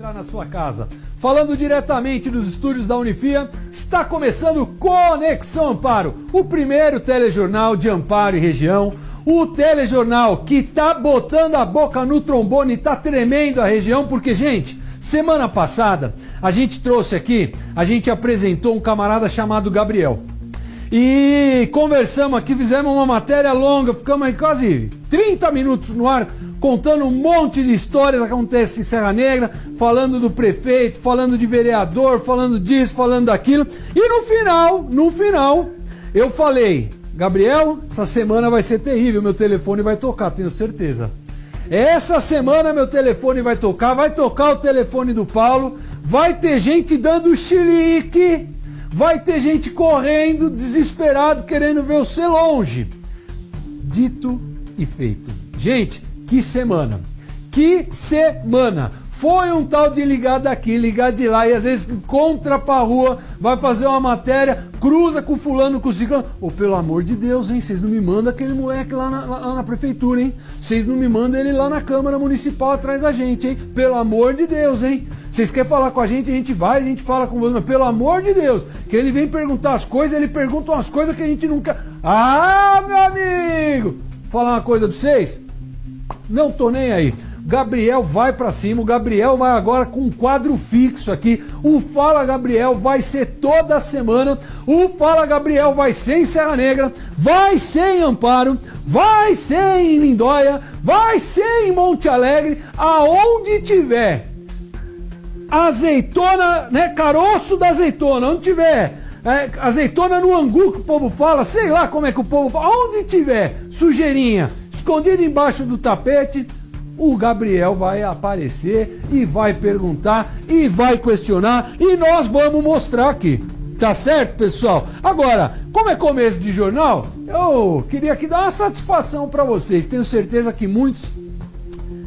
entrar na sua casa. Falando diretamente dos estúdios da Unifia, está começando Conexão Amparo, o primeiro telejornal de Amparo e região. O telejornal que tá botando a boca no trombone e tá tremendo a região, porque, gente, semana passada a gente trouxe aqui, a gente apresentou um camarada chamado Gabriel. E conversamos aqui, fizemos uma matéria longa, ficamos aí quase 30 minutos no ar, contando um monte de histórias que acontecem em Serra Negra, falando do prefeito, falando de vereador, falando disso, falando daquilo. E no final, eu falei, Gabriel, essa semana vai ser terrível, meu telefone vai tocar, tenho certeza. Essa semana meu telefone vai tocar o telefone do Paulo, vai ter gente dando chilique, vai ter gente correndo, desesperado, querendo ver você longe. Dito e feito. Gente, que semana! Que semana! Foi um tal de ligar daqui, ligar de lá, e às vezes encontra pra rua, vai fazer uma matéria, cruza com fulano, com ciclano. Ô, pelo amor de Deus, hein? Vocês não me mandam aquele moleque lá na prefeitura, hein? Vocês não me mandam ele lá na Câmara Municipal atrás da gente, hein? Pelo amor de Deus, hein? Vocês querem falar com a gente vai, a gente fala com você, mas pelo amor de Deus, que ele vem perguntar as coisas, ele pergunta umas coisas que a gente nunca... Ah, meu amigo! Vou falar uma coisa pra vocês? Não tô nem aí. Gabriel vai pra cima, o Gabriel vai agora com um quadro fixo aqui. O Fala Gabriel vai ser toda semana. O Fala Gabriel vai ser em Serra Negra, vai ser em Amparo, vai ser em Lindóia, vai ser em Monte Alegre, aonde tiver azeitona, né, caroço da azeitona, onde tiver azeitona no angu que o povo fala, sei lá como é que o povo fala, onde tiver sujeirinha escondida embaixo do tapete, o Gabriel vai aparecer e vai perguntar e vai questionar e nós vamos mostrar aqui. Tá certo, pessoal? Agora, como é começo de jornal, eu queria aqui dar uma satisfação para vocês. Tenho certeza que muitos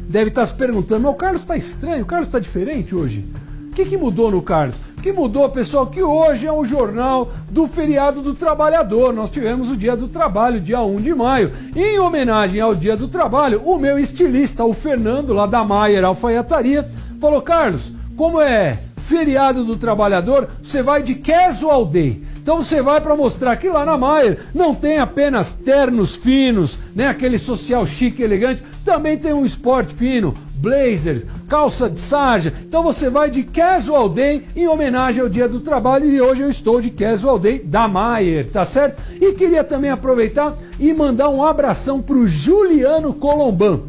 devem estar se perguntando, mas o Carlos tá estranho, o Carlos tá diferente hoje. O que mudou no Carlos? O que mudou, pessoal, que hoje é um jornal do feriado do trabalhador. Nós tivemos o Dia do Trabalho, dia 1 de maio. E em homenagem ao Dia do Trabalho, o meu estilista, o Fernando, lá da Maier Alfaiataria, falou, Carlos, como é feriado do trabalhador, você vai de casual day. Então você vai para mostrar que lá na Maier não tem apenas ternos finos, né, aquele social chique, elegante, também tem um esporte fino, blazers, calça de sarja. Então você vai de casual day em homenagem ao Dia do Trabalho e hoje eu estou de casual day da Maier, tá certo? E queria também aproveitar e mandar um abração pro Juliano Colomban.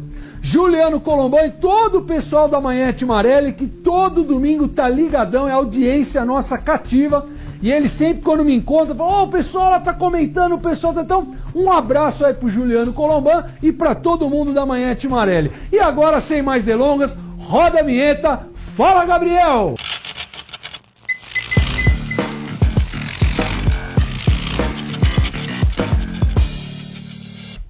Juliano Colomban e todo o pessoal da Manhete Marelli que todo domingo tá ligadão, é audiência nossa cativa. E ele sempre, quando me encontra, fala, o pessoal lá tá comentando, o pessoal tá... Então, um abraço aí pro Juliano Colomban e pra todo mundo da Manhete Marelli. E agora, sem mais delongas, roda a vinheta, fala, Gabriel!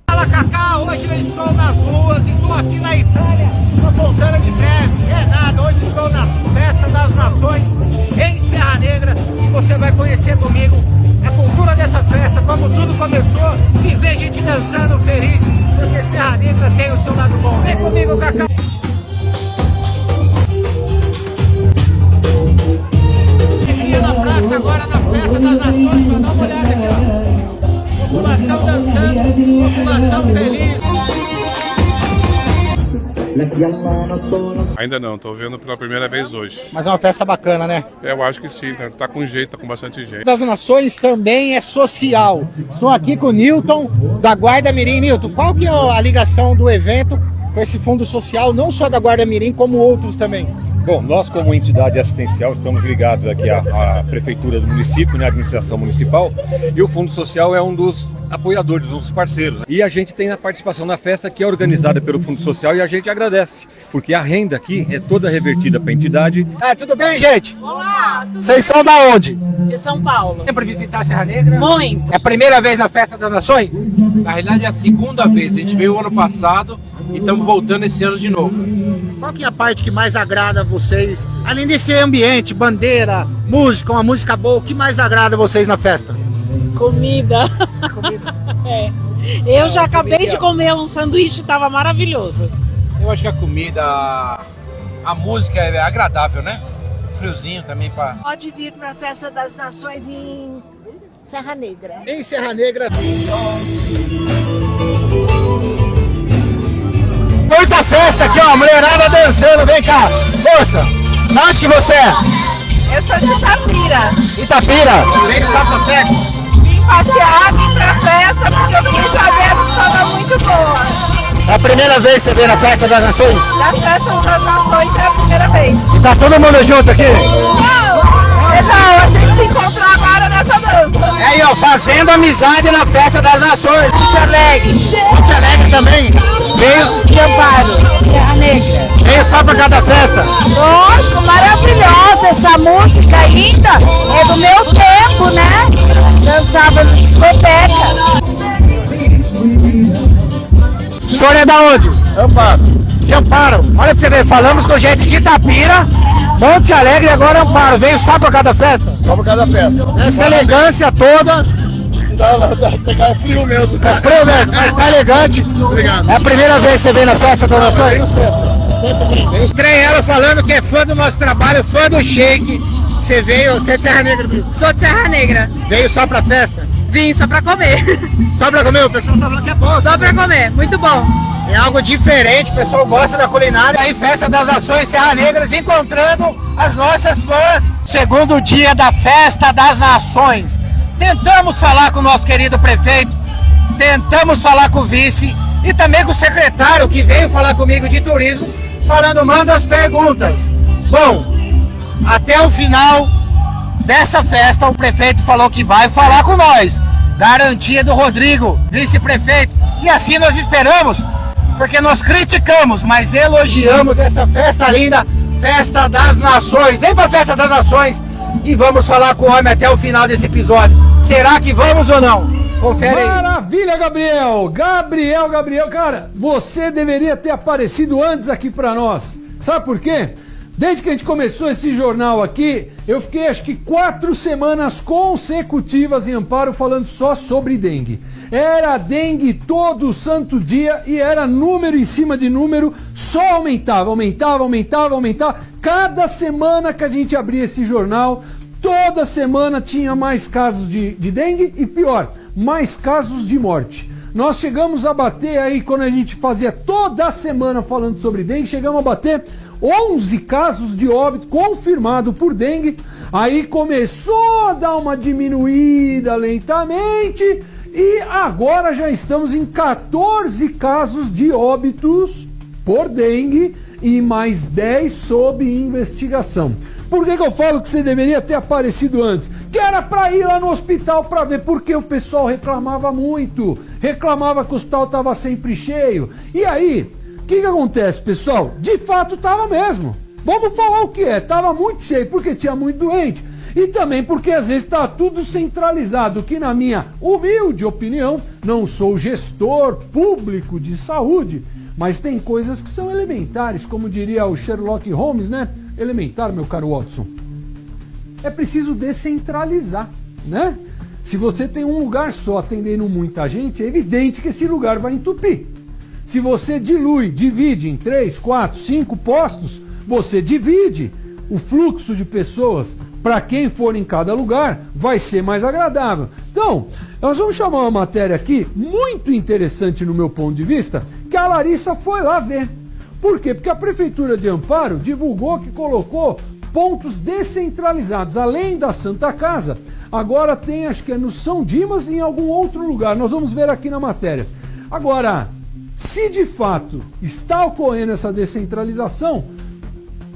Fala, Cacá, hoje eu estou nas ruas e estou aqui na Itália, na Fontana de Trevi. É nada, hoje estou na Festa das Nações, em Serra Negra, e você vai conhecer comigo a cultura dessa festa, como tudo começou, e ver gente dançando feliz, porque Serra Negra tem o seu lado bom. Vem comigo, Cacá! Cheguei na praça agora, na Festa das Nações, para dar uma olhada aqui, ó. População dançando, população feliz. Ainda não, tô vendo pela primeira vez hoje. Mas é uma festa bacana, né? Eu acho que sim, tá com jeito, tá com bastante gente. Das Nações também é social. Estou aqui com o Newton, da Guarda Mirim. Newton, qual que é a ligação do evento com esse fundo social, não só da Guarda Mirim, como outros também? Bom, nós como entidade assistencial estamos ligados aqui à Prefeitura do município, né, à administração municipal, e o Fundo Social é um dos apoiadores, um dos parceiros. E a gente tem a participação na festa que é organizada pelo Fundo Social e a gente agradece, porque a renda aqui é toda revertida para a entidade. Tudo bem, gente? Olá! Vocês são da onde? De São Paulo. Sempre visitar a Serra Negra? Muito. É a primeira vez na Festa das Nações? Na realidade é a segunda vez, a gente veio ano passado e estamos voltando esse ano de novo. Qual que é a parte que mais agrada a vocês? Além desse ambiente, bandeira, música, uma música boa, o que mais agrada a vocês na festa? Comida. Comida. É. Eu já acabei de comer um sanduíche, estava maravilhoso. Eu acho que a comida, a música é agradável, né? Friozinho também para. Pode vir para a Festa das Nações em Serra Negra. Em Serra Negra. Muita festa aqui, ó, mulherada dançando, vem cá, força! De onde que você é? Eu sou de Itapira. Itapira? Vem cá pra festa. Vim passear, vim pra festa, porque eu fiquei sabendo que estava muito boa. É a primeira vez que você vem na Festa das Nações? Da Festa das Nações é a primeira vez. E tá todo mundo junto aqui? Não, a gente se encontrou agora nessa dança. É aí, ó, fazendo amizade na Festa das Nações. Monte Alegre. Monte Alegre também? Veio De Amparo, Serra Negra. só pra cada festa? Lógico, maravilhosa essa música linda. É do meu tempo, né? Dançava no discoteca. O senhor é da onde? Amparo. De Amparo. Olha pra você ver, falamos com gente de Itapira, Monte Alegre e agora Amparo. Veio só pra cada festa? Só por causa da festa. Essa elegância toda. Você é frio mesmo. É frio mesmo, mas tá elegante. Obrigado. É a primeira vez que você vem na Festa das Nações? Venho sempre. Estranhei ela falando que é fã do nosso trabalho, fã do Shake. Você veio, você é de Serra Negra? Sou de Serra Negra. Veio só pra festa? Vim só pra comer. Só pra comer? O pessoal tá falando que é bom. Só pra comer, muito bom. É algo diferente, o pessoal gosta da culinária. Aí, Festa das Nações Serra Negras, encontrando as nossas fãs. Segundo dia da Festa das Nações. Tentamos falar com o nosso querido prefeito, tentamos falar com o vice e também com o secretário que veio falar comigo de turismo, falando, manda as perguntas. Bom, até o final dessa festa, o prefeito falou que vai falar com nós. Garantia do Rodrigo, vice-prefeito. E assim nós esperamos, porque nós criticamos, mas elogiamos essa festa linda, Festa das Nações. Vem pra Festa das Nações e vamos falar com o homem até o final desse episódio. Será que vamos ou não? Confere aí. Maravilha, Gabriel! Gabriel, cara, você deveria ter aparecido antes aqui pra nós. Sabe por quê? Desde que a gente começou esse jornal aqui, eu fiquei acho que 4 semanas consecutivas em Amparo falando só sobre dengue. Era dengue todo santo dia e era número em cima de número, só aumentava. Cada semana que a gente abria esse jornal, toda semana tinha mais casos de dengue e pior, mais casos de morte. Nós chegamos a bater aí, quando a gente fazia toda semana falando sobre dengue, chegamos a bater 11 casos de óbito confirmado por dengue. Aí começou a dar uma diminuída lentamente e agora já estamos em 14 casos de óbitos por dengue e mais 10 sob investigação. Por que eu falo que você deveria ter aparecido antes? Que era para ir lá no hospital para ver, porque o pessoal reclamava muito, reclamava que o hospital estava sempre cheio. E aí, o que acontece, pessoal? De fato estava mesmo. Vamos falar o que é, estava muito cheio porque tinha muito doente e também porque às vezes está tudo centralizado, que na minha humilde opinião, não sou gestor público de saúde, mas tem coisas que são elementares, como diria o Sherlock Holmes, né? Elementar, meu caro Watson. É preciso descentralizar, né? Se você tem um lugar só atendendo muita gente, é evidente que esse lugar vai entupir. Se você divide em 3, 4, 5 postos, você divide o fluxo de pessoas para quem for em cada lugar, vai ser mais agradável. Então, nós vamos chamar uma matéria aqui muito interessante no meu ponto de vista, que a Larissa foi lá ver. Por quê? Porque a Prefeitura de Amparo divulgou que colocou pontos descentralizados. Além da Santa Casa, agora tem, acho que é no São Dimas e em algum outro lugar. Nós vamos ver aqui na matéria. Agora, se de fato está ocorrendo essa descentralização,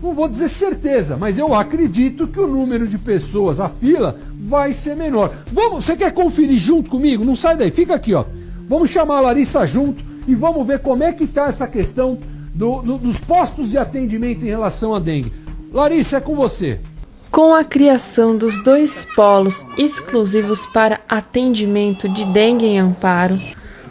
não vou dizer certeza, mas eu acredito que o número de pessoas, a fila, vai ser menor. Você quer conferir junto comigo? Não sai daí, fica aqui, ó. Vamos chamar a Larissa junto e vamos ver como é que está essa questão dos postos de atendimento em relação à dengue. Larissa, é com você. Com a criação dos 2 polos exclusivos para atendimento de dengue em Amparo,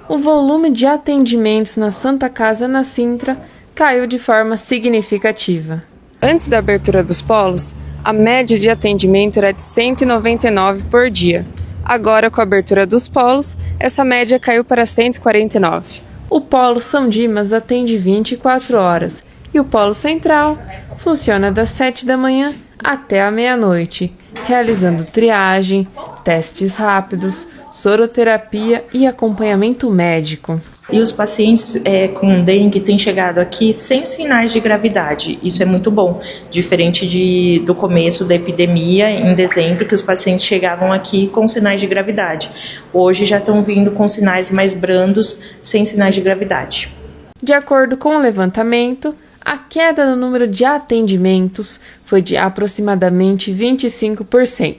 o volume de atendimentos na Santa Casa na Sintra caiu de forma significativa. Antes da abertura dos polos, a média de atendimento era de 199 por dia. Agora, com a abertura dos polos, essa média caiu para 149. O polo São Dimas atende 24 horas E o polo central funciona das 7 da manhã até a meia-noite, realizando triagem, testes rápidos, soroterapia e acompanhamento médico. E os pacientes com dengue têm chegado aqui sem sinais de gravidade. Isso é muito bom, diferente do começo da epidemia, em dezembro, que os pacientes chegavam aqui com sinais de gravidade. Hoje já estão vindo com sinais mais brandos, sem sinais de gravidade. De acordo com o levantamento, a queda no número de atendimentos foi de aproximadamente 25%.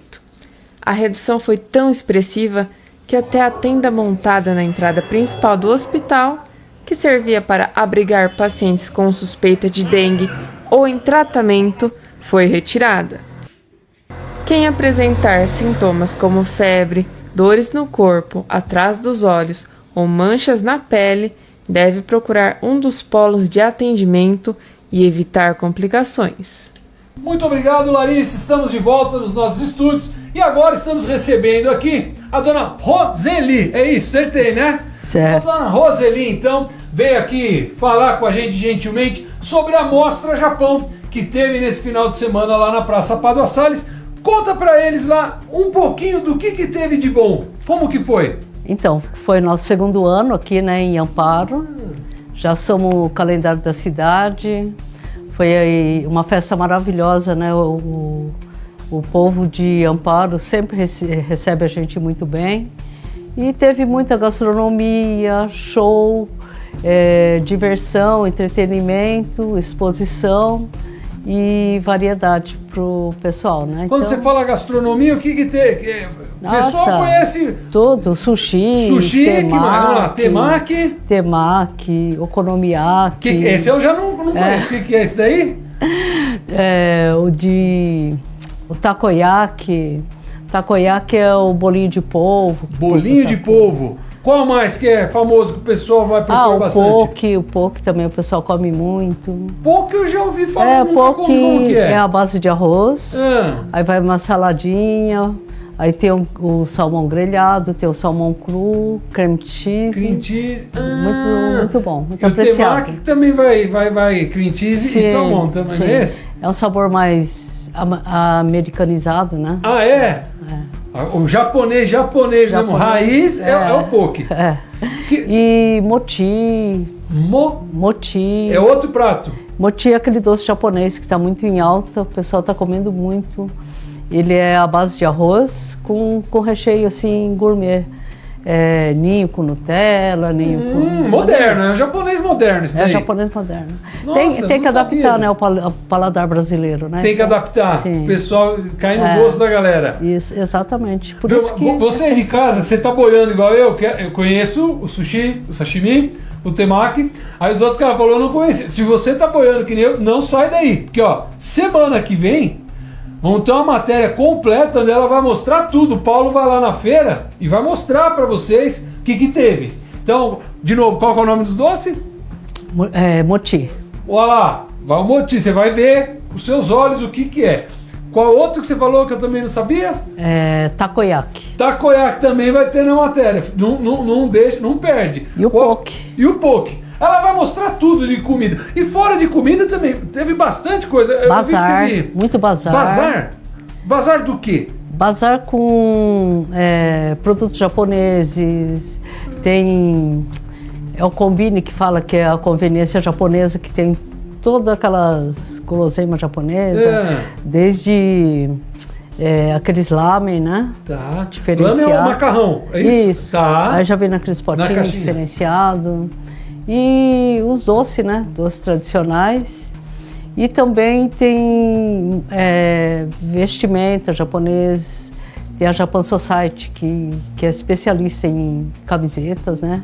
A redução foi tão expressiva que até a tenda montada na entrada principal do hospital, que servia para abrigar pacientes com suspeita de dengue ou em tratamento, foi retirada. Quem apresentar sintomas como febre, dores no corpo, atrás dos olhos ou manchas na pele, deve procurar um dos polos de atendimento e evitar complicações. Muito obrigado, Larissa. Estamos de volta nos nossos estúdios e agora estamos recebendo aqui a dona Roseli. É isso, acertei, né? Certo. A dona Roseli, então, veio aqui falar com a gente gentilmente sobre a Mostra Japão que teve nesse final de semana lá na Praça Pádua Salles. Conta pra eles lá um pouquinho do que teve de bom. Como que foi? Então, foi nosso segundo ano aqui, né, em Amparo. Já somos o calendário da cidade. Foi aí uma festa maravilhosa, né? O povo de Amparo sempre recebe a gente muito bem. E teve muita gastronomia, show, diversão, entretenimento, exposição e variedade pro pessoal, né? Quando você fala gastronomia, o que tem? O pessoal conhece tudo, sushi, temaki, okonomiyaki. Esse eu já não conheço. O que é esse daí? O takoyaki. Takoyaki é o bolinho de polvo. Bolinho de polvo. Qual mais que é famoso que o pessoal vai procurar bastante? O poke também o pessoal come muito. Poke eu já ouvi falar. Poke como que é a base de arroz. Aí vai uma saladinha. Aí tem o salmão grelhado, tem o salmão cru, creme cheese. Muito bom, muito apreciado. O temaki também vai cream cheese e salmão também, não é esse? É um sabor mais americanizado, né? Ah, é? O japonês mesmo, raiz é o poke. E mochi. Mochi. É outro prato. Mochi é aquele doce japonês que está muito em alta, o pessoal está comendo muito. Ele é à base de arroz com recheio assim gourmet. Ninho com Nutella, ninho com... Moderno, é um japonês moderno isso daí. É japonês moderno. Nossa, tem que adaptar, né, o paladar brasileiro, né? Tem que adaptar, o pessoal cai no gosto da galera. Isso, exatamente. Por isso que você de casa, você tá boiando igual eu conheço o sushi, o sashimi, o temaki, aí os outros caras falaram, eu não conheço. Se você tá boiando que nem eu, não sai daí, porque ó, semana que vem vamos ter uma matéria completa onde ela vai mostrar tudo. O Paulo vai lá na feira e vai mostrar para vocês o que teve. Então, de novo, qual que é o nome dos doces? Mochi. Olha lá, vai o mochi, você vai ver com os seus olhos o que é. Qual outro que você falou que eu também não sabia? Takoyaki. Takoyaki também vai ter na matéria. Não deixa, não perde. E o poke. E o poke. Ela vai mostrar tudo de comida. E fora de comida também, teve bastante coisa. Bazar, muito bazar. Bazar? Bazar do quê? Bazar com produtos japoneses. Tem o Combine, que fala que é a conveniência japonesa, que tem todas aquelas guloseimas japonesas. Desde aqueles lamen, né? Tá. Diferenciado. Lamen é o macarrão, é isso? Isso. Tá. Aí já vem naqueles potinhos diferenciados. E os doces, né? Doces tradicionais. E também tem vestimenta japonês. Tem a Japan Society, que é especialista em camisetas, né?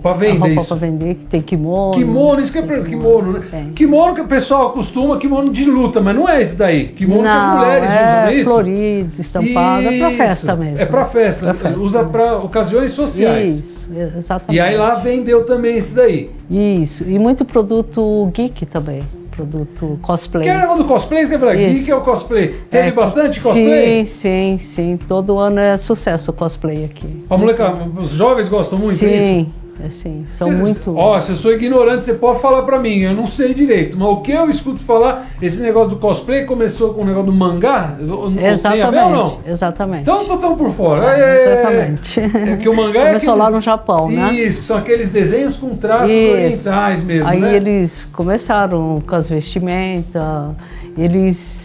Para vender roupa para vender, que tem kimono. Kimono, isso que é kimono, né? Tem. Kimono que o pessoal acostuma, kimono de luta, mas não é esse daí. Kimono que as mulheres usam, não é isso? Florido, estampado, é para festa mesmo. É para festa, usa para ocasiões sociais. Isso, exatamente. E aí lá vendeu também esse daí. Isso, e muito produto geek também. Produto cosplay. Que era do cosplay? Que é o cosplay? Teve bastante cosplay? Sim. Todo ano é sucesso o cosplay aqui. A molecada, os jovens gostam muito disso? assim, são muito... Ó, se eu sou ignorante, você pode falar pra mim, eu não sei direito, mas o que eu escuto falar, esse negócio do cosplay começou com o negócio do mangá? Exatamente, tem a ver ou não? exatamente. Então tô tão por fora. Exatamente. É que o mangá começou aqueles... lá no Japão, né? Isso, são aqueles desenhos com traços orientais mesmo, aí né? eles começaram com as vestimentas, eles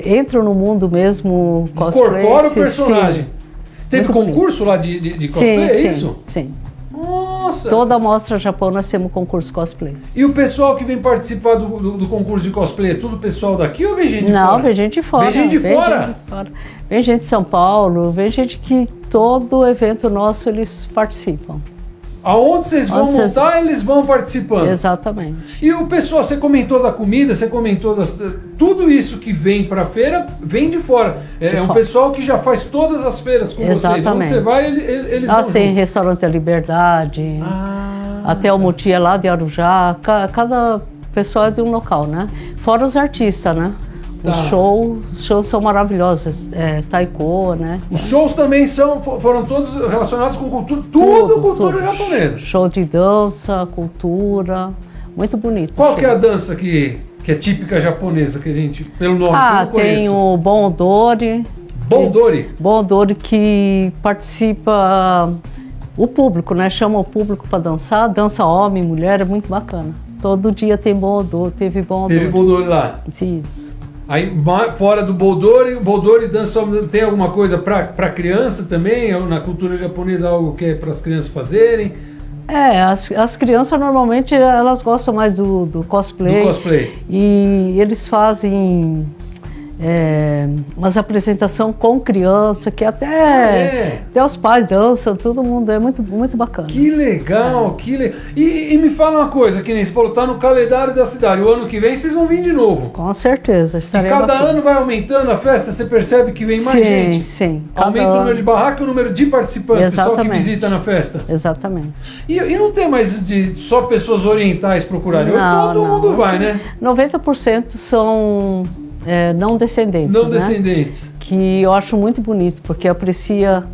entram no mundo mesmo cosplay. Incorpora o personagem. Sim. Teve Muito concurso lá de cosplay, é isso? Sim. Nossa! Toda a mostra Japão nós temos concurso cosplay. E o pessoal que vem participar do concurso de cosplay, é tudo pessoal daqui ou vem gente de fora? Não, vem gente de fora. Vem gente de fora? Vem gente de São Paulo, vem gente que todo evento nosso eles participam. Aonde vocês vão montar, eles vão participando. Exatamente. E o pessoal, você comentou da comida, você comentou tudo isso que vem para a feira, vem de fora. É um pessoal que já faz todas as feiras com vocês. Onde você vai, eles vão tem junto. restaurante da Liberdade, até o Mutia lá de Arujá. Cada pessoa é de um local, né? Fora os artistas, né? Os shows são maravilhosos, taiko, né? Os shows também foram todos relacionados com cultura, tudo cultura japonesa. Show de dança, cultura, muito bonito. Qual que é a dança que é típica japonesa, que a gente, pelo nome, não conhece? Tem o Bon Odori. Bon Odori? Bon Odori que participa, o público, né? Chama o público para dançar, dança homem, mulher, é muito bacana. Todo dia tem Bon Odori, teve Bon Odori. Teve Bon Odori lá? Isso. Aí, fora do Boldori dança, tem alguma coisa para criança também? Na cultura japonesa, algo que é para as crianças fazerem? As crianças normalmente elas gostam mais do cosplay. Do cosplay. E eles fazem umas apresentações com criança, que até os pais dançam, todo mundo, é muito, muito bacana. Que legal, que legal. E me fala uma coisa, que nem você falou, tá no calendário da cidade, o ano que vem vocês vão vir de novo. Com certeza. E cada ano vai aumentando a festa, você percebe que vem mais gente? Sim. Aumenta o número de barraca e o número de participantes, pessoal que visita na festa. Exatamente. E não tem mais só pessoas orientais procurarem, todo mundo vai, né? 90% são... não descendentes. Não descendentes. Que eu acho muito bonito, porque aprecia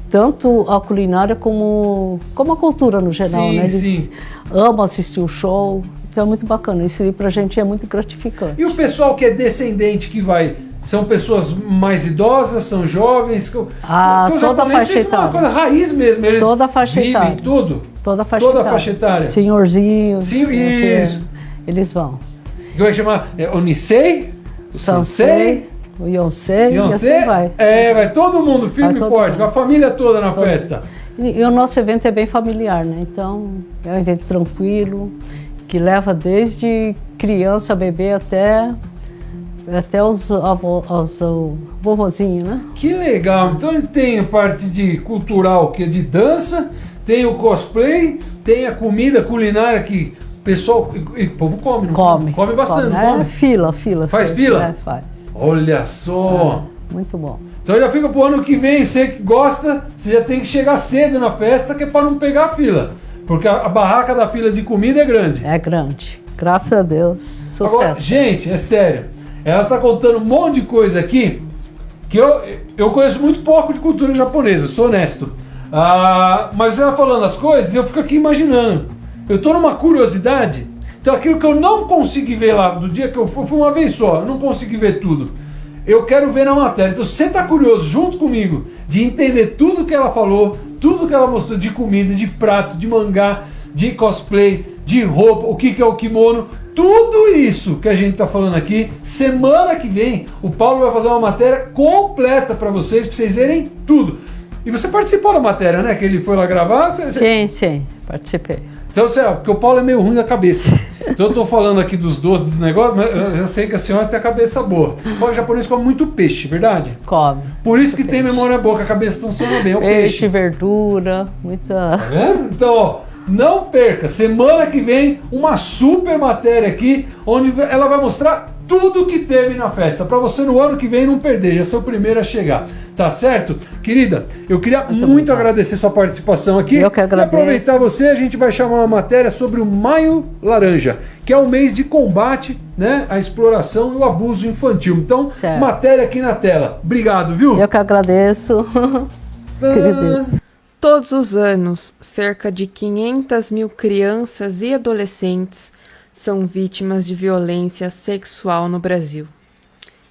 tanto a culinária como a cultura no geral, sim, né? Eles sim. amam assistir o show, então é muito bacana. Isso aí pra gente é muito gratificante. E o pessoal que é descendente que vai, são pessoas mais idosas, são jovens? Toda a faixa etária. Uma coisa raiz mesmo, eles toda a faixa vivem etária. tudo? Toda a faixa etária. Senhorzinhos. Isso. Eles vão. Como é que chama? O Nisei? Sansei, o Yonsei, e assim vai. Vai todo mundo, firme e forte, a família toda na festa. E o nosso evento é bem familiar, né? Então, é um evento tranquilo, que leva desde criança, bebê, até os vovozinhos, né? Que legal! Então tem a parte de cultural, que é de dança, tem o cosplay, tem a comida culinária que... Pessoal, o povo come, não come? Come bastante, não come? Fila. Faz fila? Faz. Olha só! Muito bom. Então já fica pro ano que vem, você que gosta, você já tem que chegar cedo na festa, que é para não pegar a fila. Porque a barraca da fila de comida é grande. É grande. Graças a Deus. Sucesso. Agora, gente, é sério. Ela tá contando um monte de coisa aqui que eu conheço muito pouco de cultura japonesa, sou honesto. Mas você vai falando as coisas e eu fico aqui imaginando. Eu tô numa curiosidade, então aquilo que eu não consegui ver lá, do dia que eu fui uma vez só, eu não consegui ver tudo. Eu quero ver na matéria. Então se você tá curioso junto comigo de entender tudo que ela falou, tudo que ela mostrou de comida, de prato, de mangá, de cosplay, de roupa, o que é o kimono, tudo isso que a gente tá falando aqui, semana que vem o Paulo vai fazer uma matéria completa para vocês verem tudo. E você participou da matéria, né? Que ele foi lá gravar? Sim, participei. Então, porque o Paulo é meio ruim da cabeça. Então eu tô falando aqui dos doces, dos negócios, mas eu sei que a senhora tem a cabeça boa. O japonês come muito peixe, verdade? Come. Por isso que tem memória boa, que a cabeça funciona bem, é o peixe. Verdura, muita... Tá vendo? Então, ó, não perca, semana que vem, uma super matéria aqui, onde ela vai mostrar tudo que teve na festa, para você no ano que vem não perder, já ser o primeiro a chegar. Tá certo? Querida, eu queria muito agradecer sua participação aqui. Eu que agradeço. E aproveitar você, a gente vai chamar uma matéria sobre o Maio Laranja, que é um mês de combate, né, à exploração e o abuso infantil. Então, matéria aqui na tela. Obrigado, viu? Eu que agradeço. Queridos. Todos os anos, cerca de 500 mil crianças e adolescentes são vítimas de violência sexual no Brasil.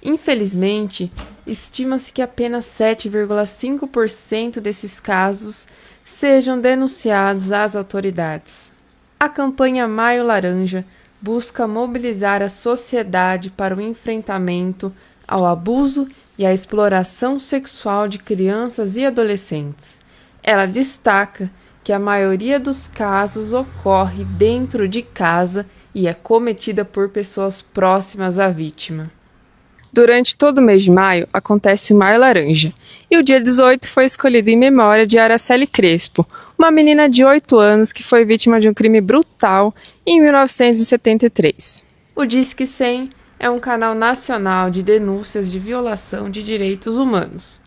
Infelizmente, estima-se que apenas 7,5% desses casos sejam denunciados às autoridades. A campanha Maio Laranja busca mobilizar a sociedade para o enfrentamento ao abuso e à exploração sexual de crianças e adolescentes. Ela destaca que a maioria dos casos ocorre dentro de casa e é cometida por pessoas próximas à vítima. Durante todo o mês de maio, acontece o Maio Laranja, e o dia 18 foi escolhido em memória de Araceli Crespo, uma menina de 8 anos que foi vítima de um crime brutal em 1973. O Disque 100 é um canal nacional de denúncias de violação de direitos humanos.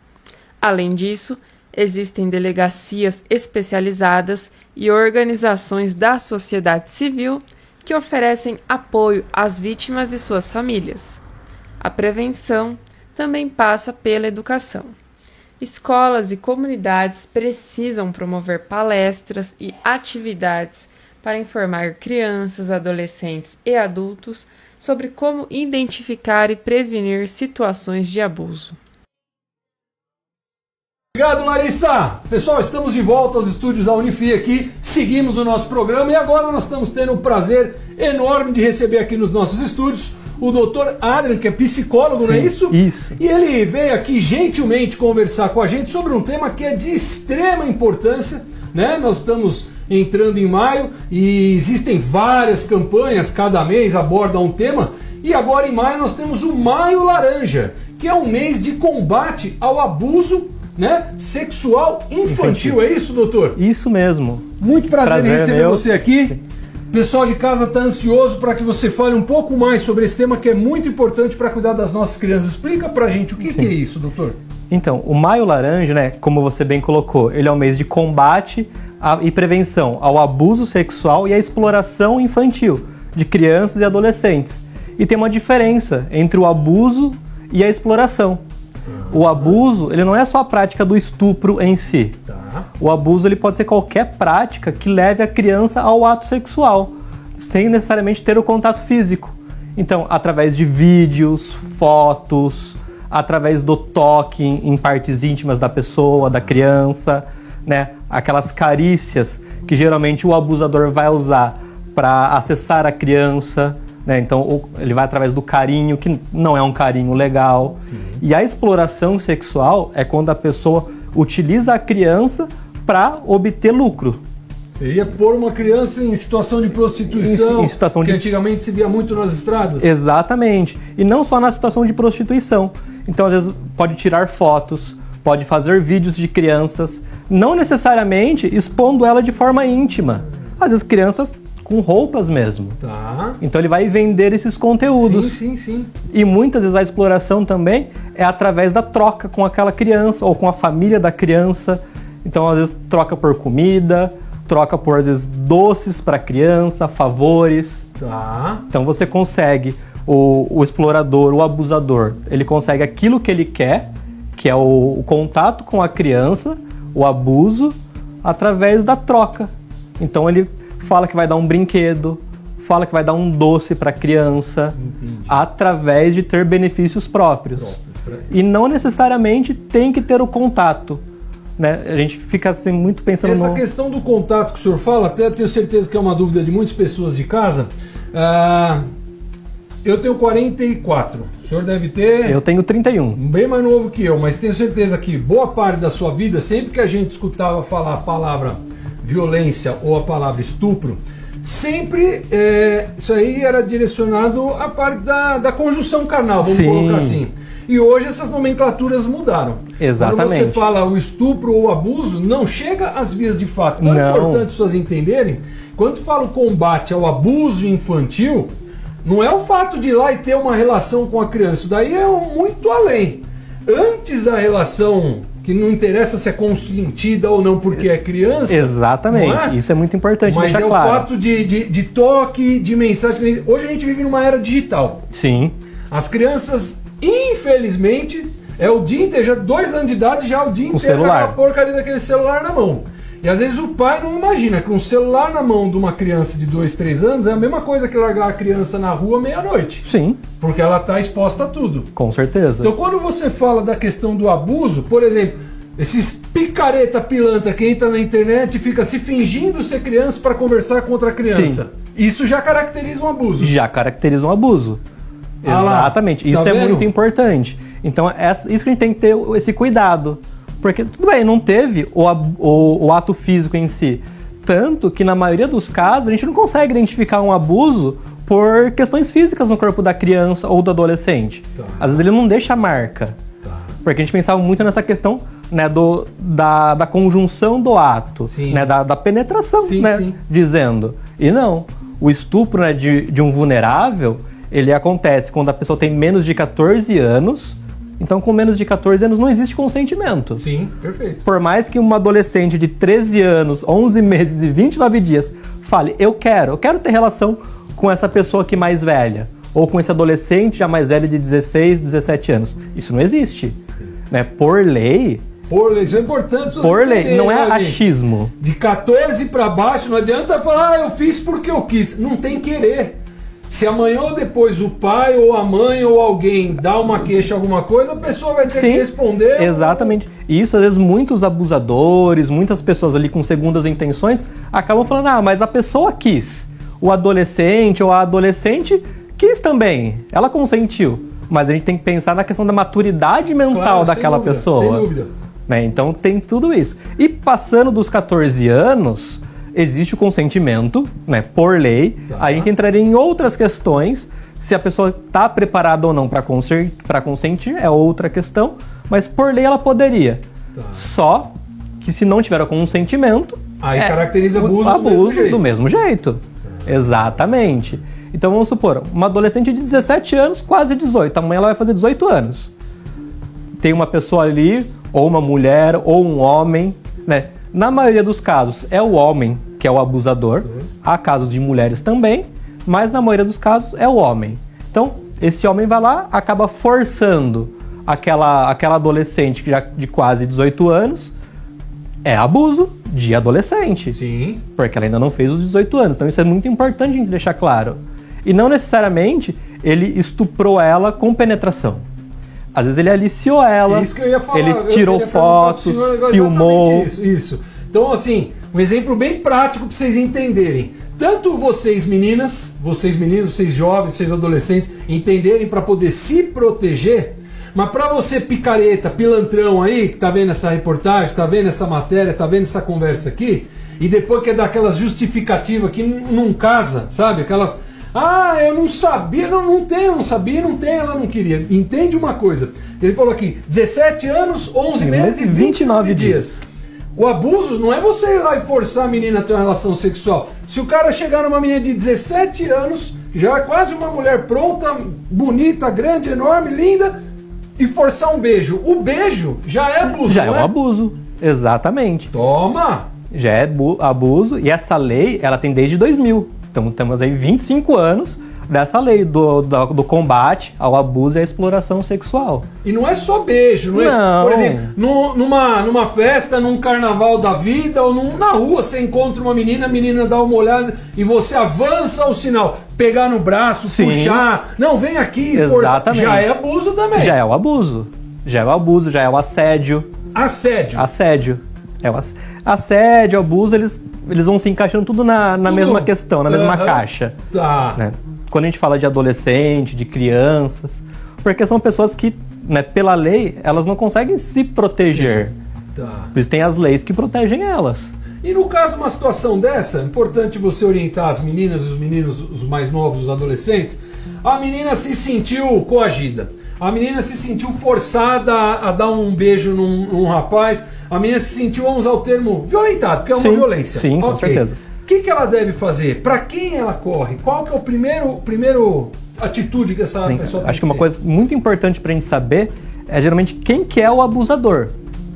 Além disso, existem delegacias especializadas e organizações da sociedade civil que oferecem apoio às vítimas e suas famílias. A prevenção também passa pela educação. Escolas e comunidades precisam promover palestras e atividades para informar crianças, adolescentes e adultos sobre como identificar e prevenir situações de abuso. Obrigado, Larissa! Pessoal, estamos de volta aos estúdios da Unifia aqui, seguimos o nosso programa e agora nós estamos tendo um prazer enorme de receber aqui nos nossos estúdios o Dr. Adrian, que é psicólogo, não é isso? Isso. E ele veio aqui gentilmente conversar com a gente sobre um tema que é de extrema importância, né? Nós estamos entrando em maio e existem várias campanhas, cada mês aborda um tema, e agora em maio nós temos o Maio Laranja, que é um mês de combate ao abuso, né, sexual infantil. É isso, doutor? Isso mesmo. Muito prazer em receber você aqui. O pessoal de casa está ansioso para que você fale um pouco mais sobre esse tema que é muito importante para cuidar das nossas crianças. Explica pra gente o que é isso, doutor. Então, o Maio Laranja, né, como você bem colocou, ele é um mês de combate e prevenção ao abuso sexual e à exploração infantil de crianças e adolescentes. E tem uma diferença entre o abuso e a exploração. O abuso, ele não é só a prática do estupro em si. O abuso, ele pode ser qualquer prática que leve a criança ao ato sexual, sem necessariamente ter o contato físico. Então, através de vídeos, fotos, através do toque em partes íntimas da pessoa, da criança, né? Aquelas carícias que geralmente o abusador vai usar para acessar a criança, né? Então ele vai através do carinho, que não é um carinho legal. Sim. E a exploração sexual é quando a pessoa utiliza a criança para obter lucro. Seria pôr uma criança em situação de prostituição, que antigamente se via muito nas estradas? Exatamente. E não só na situação de prostituição. Então, às vezes, pode tirar fotos, pode fazer vídeos de crianças, não necessariamente expondo ela de forma íntima. Às vezes, crianças com roupas mesmo. Tá. Então, ele vai vender esses conteúdos. Sim. E muitas vezes a exploração também é através da troca com aquela criança ou com a família da criança. Então, às vezes, troca por comida, troca por, às vezes, doces para a criança, favores. Tá. Então, você consegue, o explorador, o abusador, ele consegue aquilo que ele quer, que é o contato com a criança, o abuso, através da troca. Então, ele fala que vai dar um brinquedo, fala que vai dar um doce para a criança, através de ter benefícios próprios. E não necessariamente tem que ter o contato. Né? A gente fica assim, muito pensando Essa questão do contato que o senhor fala, até tenho certeza que é uma dúvida de muitas pessoas de casa. Eu tenho 44, o senhor deve ter... Eu tenho 31. Bem mais novo que eu, mas tenho certeza que boa parte da sua vida, sempre que a gente escutava falar a palavra violência ou a palavra estupro, sempre isso aí era direcionado à parte da conjunção carnal, vamos colocar assim. E hoje essas nomenclaturas mudaram. Exatamente. Quando você fala o estupro ou o abuso, não chega às vias de fato. Então é importante as pessoas entenderem, quando fala o combate ao abuso infantil, não é o fato de ir lá e ter uma relação com a criança, isso daí é muito além. Antes da relação, que não interessa se é consentida ou não porque é criança. Exatamente, isso é muito importante. Mas deixar é claro. O fato de toque, de mensagem. Hoje a gente vive numa era digital. Sim. As crianças, infelizmente, é o dia inteiro, já 2 anos de idade, já o dia inteiro celular. com a porcaria daquele celular na mão. E às vezes o pai não imagina que um celular na mão de uma criança de 2, 3 anos é a mesma coisa que largar a criança na rua meia-noite. Sim. Porque ela está exposta a tudo. Com certeza. Então quando você fala da questão do abuso, por exemplo, esses picareta pilantra que entra na internet e fica se fingindo ser criança para conversar com outra criança. Sim. Isso já caracteriza um abuso. Já caracteriza um abuso. Exatamente. Isso é muito importante. Então isso que a gente tem que ter esse cuidado. Porque, tudo bem, não teve o ato físico em si. Tanto que, na maioria dos casos, a gente não consegue identificar um abuso por questões físicas no corpo da criança ou do adolescente. Tá. Às vezes ele não deixa marca. Tá. Porque a gente pensava muito nessa questão, né, da conjunção do ato, né, da penetração, né, dizendo. E não, o estupro, né, de um vulnerável, ele acontece quando a pessoa tem menos de 14 anos. Então, com menos de 14 anos, não existe consentimento. Sim, perfeito. Por mais que uma adolescente de 13 anos, 11 meses e 29 dias fale, eu quero ter relação com essa pessoa aqui mais velha, ou com esse adolescente já mais velho de 16, 17 anos. Isso não existe. Né? Por lei... Por lei, isso é importante. Por lei, não é achismo. De 14 para baixo, não adianta falar, eu fiz porque eu quis. Não tem querer. Se amanhã ou depois o pai ou a mãe ou alguém dá uma queixa, alguma coisa, a pessoa vai ter que responder. Exatamente. E isso, às vezes, muitos abusadores, muitas pessoas ali com segundas intenções, acabam falando, mas a pessoa quis. O adolescente ou a adolescente quis também. Ela consentiu. Mas a gente tem que pensar na questão da maturidade mental daquela pessoa. Sem dúvida. Né? Então tem tudo isso. E passando dos 14 anos... existe o consentimento, né, por lei. Aí a gente entraria em outras questões. Se a pessoa está preparada ou não para consentir, é outra questão. Mas por lei ela poderia. Só que se não tiver o consentimento... aí caracteriza abuso do mesmo jeito. Exatamente. Então vamos supor, uma adolescente de 17 anos, quase 18. Amanhã ela vai fazer 18 anos. Tem uma pessoa ali, ou uma mulher, ou um homem, né? Na maioria dos casos é o homem que é o abusador, há casos de mulheres também, mas na maioria dos casos é o homem. Então, esse homem vai lá, acaba forçando aquela adolescente que já de quase 18 anos, é abuso de adolescente. Sim. Porque ela ainda não fez os 18 anos, então isso é muito importante a gente deixar claro. E não necessariamente ele estuprou ela com penetração. Às vezes ele aliciou ela, isso que eu ia falar, ele tirou fotos, filmou. Isso. Então, assim, um exemplo bem prático para vocês entenderem. Tanto vocês meninas, vocês meninos, vocês jovens, vocês adolescentes, entenderem para poder se proteger, mas para você picareta, pilantrão aí, que tá vendo essa reportagem, tá vendo essa matéria, tá vendo essa conversa aqui, e depois quer dar aquelas justificativas que não casa, sabe? Aquelas... eu não sabia, não sabia, ela não queria. Entende uma coisa, ele falou aqui, 17 anos, 11 meses e 29 dias. O abuso não é você ir lá e forçar a menina a ter uma relação sexual. Se o cara chegar numa menina de 17 anos, já é quase uma mulher pronta, bonita, grande, enorme, linda, e forçar um beijo. O beijo já é abuso, já é um abuso, exatamente. Toma! Já é abuso, e essa lei, ela tem desde 2000. Então temos aí 25 anos dessa lei do combate ao abuso e à exploração sexual. E não é só beijo, não é? Não. Por exemplo, numa festa, num carnaval da vida, ou na rua você encontra uma menina, a menina dá uma olhada e você avança ao sinal. Pegar no braço, puxar. Não, vem aqui, força. Já é abuso também. Já é o abuso. Já é o abuso, já é o assédio. Assédio. Assédio, abuso, eles vão se encaixando tudo na mesma questão, na mesma caixa. Tá. Né? Quando a gente fala de adolescente, de crianças, porque são pessoas que, né, pela lei, elas não conseguem se proteger. Tá. Por isso tem as leis que protegem elas. E no caso de uma situação dessa, é importante você orientar as meninas e os meninos, os mais novos, os adolescentes. A menina se sentiu coagida. A menina se sentiu forçada a dar um beijo num rapaz. A menina se sentiu, vamos usar o termo, violentada, porque é uma violência. Sim, com certeza. O que ela deve fazer? Para quem ela corre? Qual que é o primeiro atitude que essa pessoa tem? Acho que uma coisa muito importante pra gente saber é geralmente quem que é o abusador.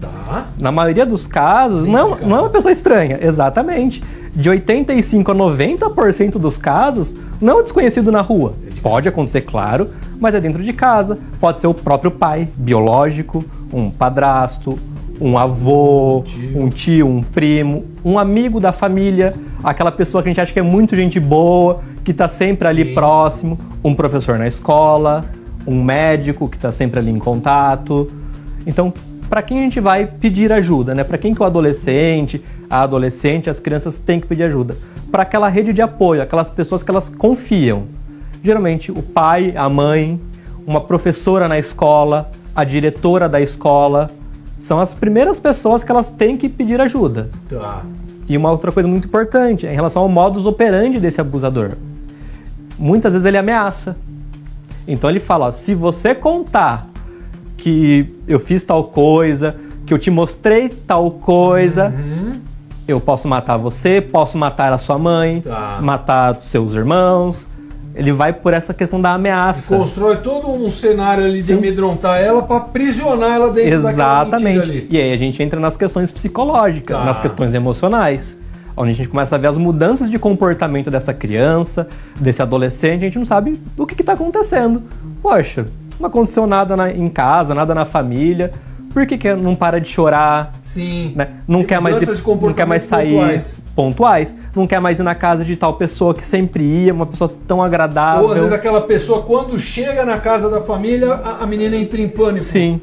Tá. Na maioria dos casos, não é uma pessoa estranha, exatamente. De 85% a 90% dos casos, não é um desconhecido na rua. Pode acontecer, claro, mas é dentro de casa. Pode ser o próprio pai biológico, um padrasto, um avô, um tio, um primo, um amigo da família, aquela pessoa que a gente acha que é muito gente boa, que está sempre ali próximo, um professor na escola, um médico que está sempre ali em contato. Então, para quem a gente vai pedir ajuda, né? Para quem que o adolescente, a adolescente, as crianças têm que pedir ajuda? Para aquela rede de apoio, aquelas pessoas que elas confiam. Geralmente o pai, a mãe, uma professora na escola, a diretora da escola, são as primeiras pessoas que elas têm que pedir ajuda. Tá. E uma outra coisa muito importante, em relação ao modus operandi desse abusador. Muitas vezes ele ameaça. Então ele fala, ó, se você contar que eu fiz tal coisa, que eu te mostrei tal coisa, eu posso matar você, posso matar a sua mãe, matar seus irmãos. Ele vai por essa questão da ameaça. E constrói todo um cenário ali de amedrontar ela para aprisionar ela dentro daquela mentira ali. E aí a gente entra nas questões psicológicas, nas questões emocionais, onde a gente começa a ver as mudanças de comportamento dessa criança, desse adolescente, a gente não sabe o que está acontecendo. Poxa, não aconteceu nada em casa, nada na família, por que não para de chorar? Sim. Né? Não quer mais sair pontuais, não quer mais ir na casa de tal pessoa que sempre ia, uma pessoa tão agradável. Ou às vezes aquela pessoa, quando chega na casa da família, a menina entra em pânico. Sim,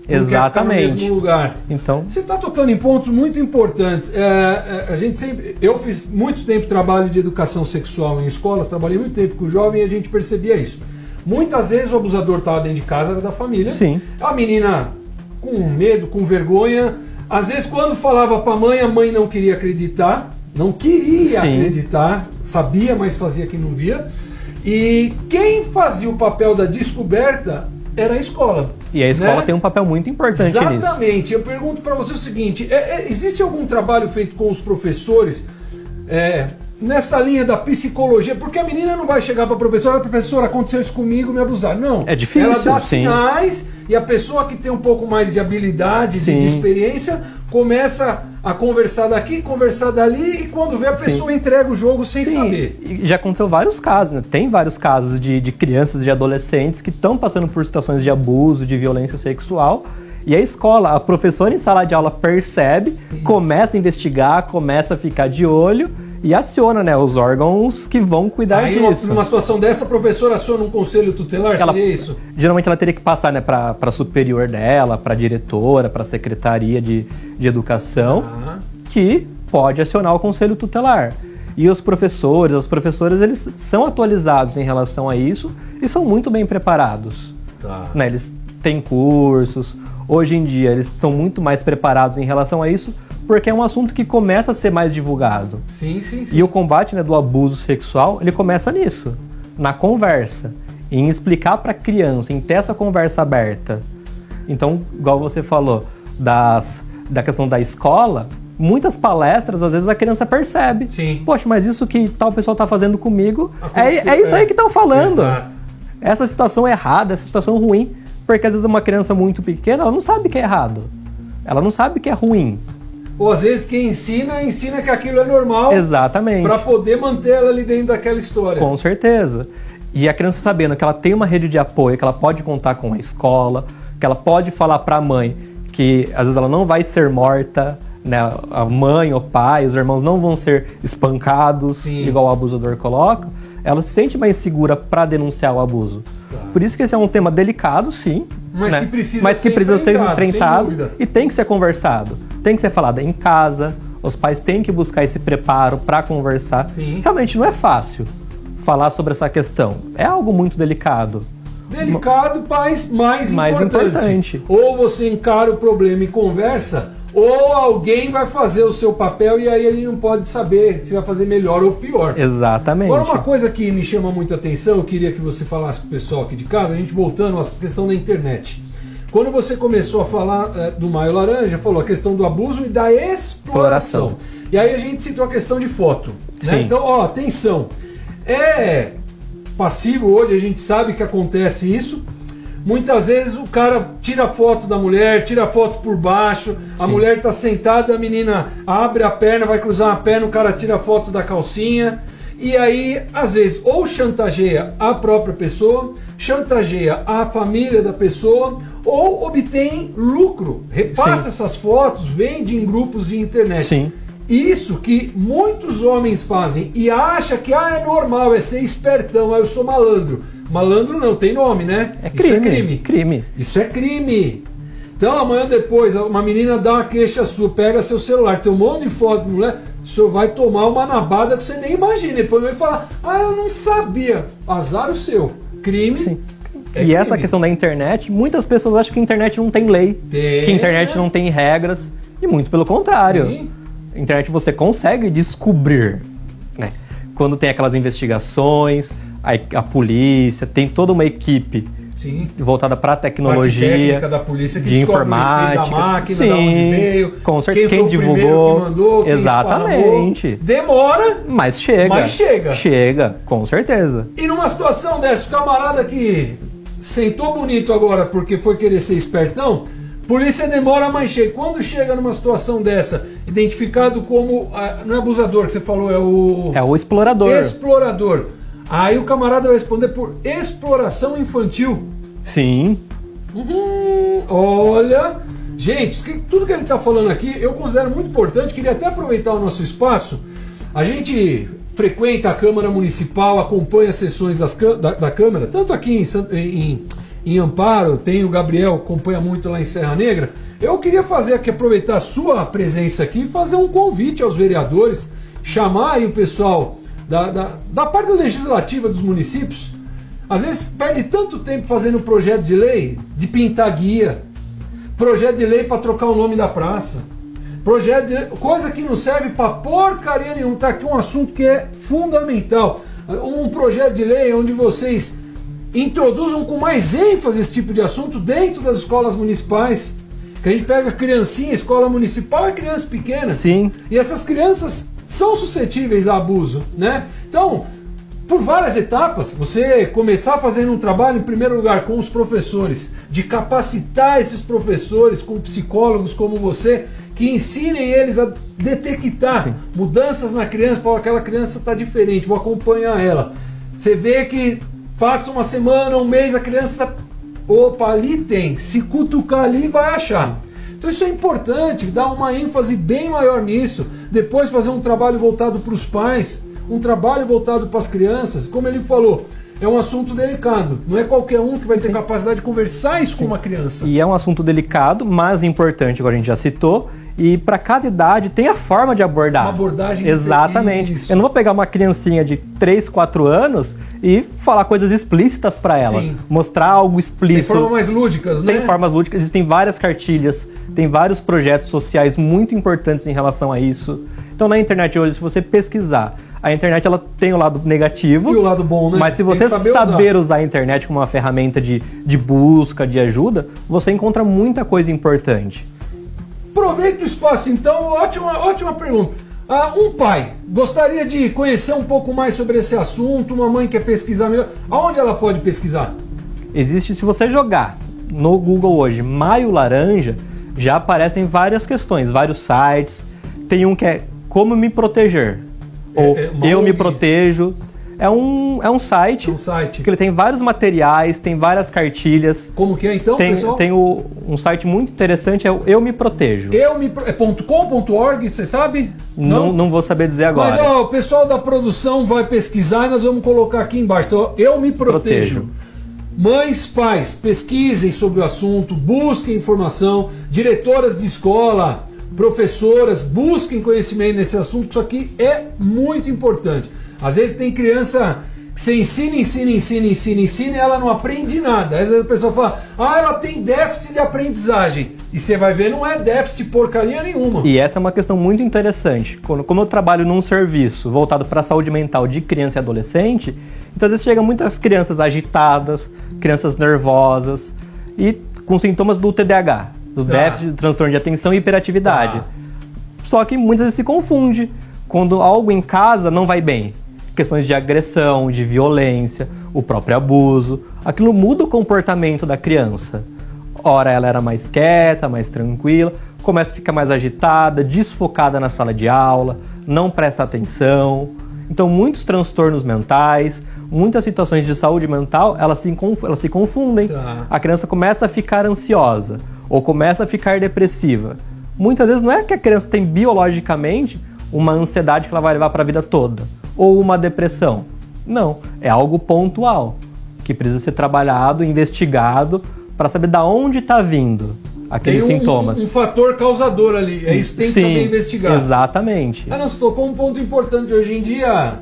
exatamente. No mesmo lugar. Então, você está tocando em pontos muito importantes. A gente sempre, eu fiz muito tempo trabalho de educação sexual em escolas, trabalhei muito tempo com jovem e a gente percebia isso. Muitas vezes o abusador estava dentro de casa, era da família. Sim. A menina com medo, com vergonha. Às vezes quando falava para a mãe não queria acreditar. Não queria acreditar, sabia, mas fazia que não via. E quem fazia o papel da descoberta era a escola. E a escola tem um papel muito importante nisso. Exatamente. Eu pergunto para você o seguinte, existe algum trabalho feito com os professores nessa linha da psicologia? Porque a menina não vai chegar para a professora, aconteceu isso comigo, me abusaram. Não. É difícil, ela dá sinais e a pessoa que tem um pouco mais de habilidade, de experiência, começa a conversar daqui, conversar dali, e quando vê a pessoa entrega o jogo sem saber. E já aconteceu vários casos, né? Tem vários casos de crianças e adolescentes que estão passando por situações de abuso, de violência sexual, e a escola, a professora em sala de aula percebe, começa a investigar, começa a ficar de olho e aciona, né, os órgãos que vão cuidar disso. Numa situação dessa, a professora aciona um conselho tutelar, seria isso? Geralmente ela teria que passar, né, para a superior dela, para a diretora, para a secretaria de educação, que pode acionar o conselho tutelar. E os professores, as professoras, eles são atualizados em relação a isso e são muito bem preparados. Né, eles têm cursos, hoje em dia eles são muito mais preparados em relação a isso, porque é um assunto que começa a ser mais divulgado. Sim. E o combate, né, do abuso sexual, ele começa nisso, na conversa, em explicar para a criança, em ter essa conversa aberta. Então, igual você falou, da questão da escola, muitas palestras, às vezes a criança percebe. Sim. Poxa, mas isso que tal pessoa está fazendo comigo, é isso aí que estão falando. Exato. Essa situação é errada, essa situação ruim, porque às vezes uma criança muito pequena, ela não sabe que é errado. Ela não sabe que é ruim. Ou às vezes quem ensina que aquilo é normal. Exatamente. Para poder manter ela ali dentro daquela história. Com certeza. E a criança sabendo que ela tem uma rede de apoio, que ela pode contar com a escola, que ela pode falar para a mãe que às vezes ela não vai ser morta, né? A mãe, o pai, os irmãos não vão ser espancados, igual o abusador coloca, ela se sente mais segura para denunciar o abuso. Por isso que esse é um tema delicado, sim, mas, né? que precisa ser enfrentado e tem que ser conversado, tem que ser falado em casa, os pais têm que buscar esse preparo para conversar. Realmente não é fácil falar sobre essa questão, é algo muito delicado. Mas mais importante. Ou você encara o problema e conversa, ou alguém vai fazer o seu papel e aí ele não pode saber se vai fazer melhor ou pior. Exatamente. Agora, uma coisa que me chama muita atenção, eu queria que você falasse com o pessoal aqui de casa, a gente voltando à questão da internet. Quando você começou a falar do Maio Laranja, falou a questão do abuso e da exploração. E aí a gente citou a questão de foto. Né? Então, atenção. É passivo hoje, a gente sabe que acontece isso. Muitas vezes o cara tira foto da mulher, tira foto por baixo, a mulher está sentada, a menina abre a perna, vai cruzar a perna, o cara tira foto da calcinha. e aí, às vezes, ou chantageia a própria pessoa, chantageia a família da pessoa, ou obtém lucro, repassa essas fotos, vende em grupos de internet. Sim. Isso que muitos homens fazem e acha que é normal, é ser espertão, eu sou malandro. Malandro não, tem nome, né? É crime. Isso é crime. Crime. Isso é crime. Então amanhã depois, uma menina dá uma queixa sua, pega seu celular, tem um monte de foto de mulher, o senhor vai tomar uma nabada que você nem imagina. Depois vai falar, eu não sabia. Azar o seu. Crime. Sim. É e crime. essa questão da internet, muitas pessoas acham que a internet não tem lei, que a internet não tem regras, e muito pelo contrário. Sim. A internet você consegue descobrir, né? Quando tem aquelas investigações, a polícia, tem toda uma equipe Sim. voltada para a Parte tecnologia, técnica da polícia que de descobre informática, o IP da máquina, sim, da onde veio, com certeza, quem quem foi o divulgou, primeiro que mandou, quem exatamente. esparramou. Demora, mas chega. Mas chega. Chega, com certeza. E numa situação dessa, o camarada que sentou bonito agora porque foi querer ser espertão, polícia demora, mas chega. Quando chega numa situação dessa, identificado como, não é abusador que você falou, é o explorador. Explorador. Aí o camarada vai responder por exploração infantil. Sim. Olha, gente, tudo que ele está falando aqui eu considero muito importante. Queria até aproveitar o nosso espaço. A gente frequenta a Câmara Municipal, acompanha as sessões da Câmara, tanto aqui em Amparo, tem o Gabriel, acompanha muito lá em Serra Negra. Eu queria fazer aqui, aproveitar a sua presença aqui e fazer um convite aos vereadores, chamar aí o pessoal da parte legislativa dos municípios. Às vezes perde tanto tempo fazendo projeto de lei, de pintar guia, projeto de lei para trocar o nome da praça, projeto de lei, coisa que não serve para porcaria nenhuma. Tá aqui um assunto que é fundamental, um projeto de lei onde vocês introduzam com mais ênfase esse tipo de assunto dentro das escolas municipais. Que a gente pega criancinha, escola municipal é criança pequena. Sim. E essas crianças são suscetíveis a abuso, né? Então, por várias etapas, você começar fazendo um trabalho, em primeiro lugar, com os professores, de capacitar esses professores com psicólogos como você, que ensinem eles a detectar mudanças na criança, para aquela criança está diferente, vou acompanhar ela. Você vê que passa uma semana, um mês, a criança está... Opa, ali tem. Se cutucar ali, vai achar. Então isso é importante, dar uma ênfase bem maior nisso. Depois fazer um trabalho voltado para os pais, um trabalho voltado para as crianças. Como ele falou, é um assunto delicado. Não é qualquer um que vai ter capacidade de conversar isso com uma criança. E é um assunto delicado, mas importante, como a gente já citou. E para cada idade tem a forma de abordar. Uma abordagem exatamente. Isso. Eu não vou pegar uma criancinha de 3, 4 anos e falar coisas explícitas para ela. Sim. Mostrar algo explícito. Tem formas mais lúdicas, né? Tem formas lúdicas, existem várias cartilhas, tem vários projetos sociais muito importantes em relação a isso. Então na internet hoje, se você pesquisar, a internet ela tem o lado negativo. E o lado bom, né? Mas se você saber usar a internet como uma ferramenta de busca, de ajuda, você encontra muita coisa importante. Aproveita o espaço então, ótima pergunta. Um pai gostaria de conhecer um pouco mais sobre esse assunto, uma mãe quer pesquisar melhor, aonde ela pode pesquisar? Existe, se você jogar no Google hoje, Maio Laranja, já aparecem várias questões, vários sites. Tem um que é Como Me Proteger, ou Eu Me Protejo. É um site, que ele tem vários materiais, tem várias cartilhas. Como que é então, pessoal? Tem um site muito interessante, é o Eu Me Protejo. É .com.org, você sabe? Não vou saber dizer agora. Mas o pessoal da produção vai pesquisar e nós vamos colocar aqui embaixo. Então, Eu Me Protejo. Mães, pais, pesquisem sobre o assunto, busquem informação, diretoras de escola, professoras, busquem conhecimento nesse assunto, isso aqui é muito importante. Às vezes tem criança que você ensina e ela não aprende nada. Às vezes a pessoa fala, ela tem déficit de aprendizagem. E você vai ver, não é déficit porcaria nenhuma. E essa é uma questão muito interessante. Como eu trabalho num serviço voltado para a saúde mental de criança e adolescente, então às vezes chegam muitas crianças agitadas, crianças nervosas e com sintomas do TDAH, do déficit de transtorno de atenção e hiperatividade. Só que muitas vezes se confunde quando algo em casa não vai bem. Questões de agressão, de violência, o próprio abuso, aquilo muda o comportamento da criança. Ora ela era mais quieta, mais tranquila, começa a ficar mais agitada, desfocada na sala de aula, não presta atenção. Então, muitos transtornos mentais, muitas situações de saúde mental, elas se confundem. Tá. A criança começa a ficar ansiosa ou começa a ficar depressiva. Muitas vezes não é que a criança tem biologicamente uma ansiedade que ela vai levar para a vida toda ou uma depressão. Não, é algo pontual que precisa ser trabalhado, investigado para saber de onde está vindo aqueles sintomas. Um fator causador ali, é isso que tem que saber investigar. Exatamente. Você tocou um ponto importante. Hoje em dia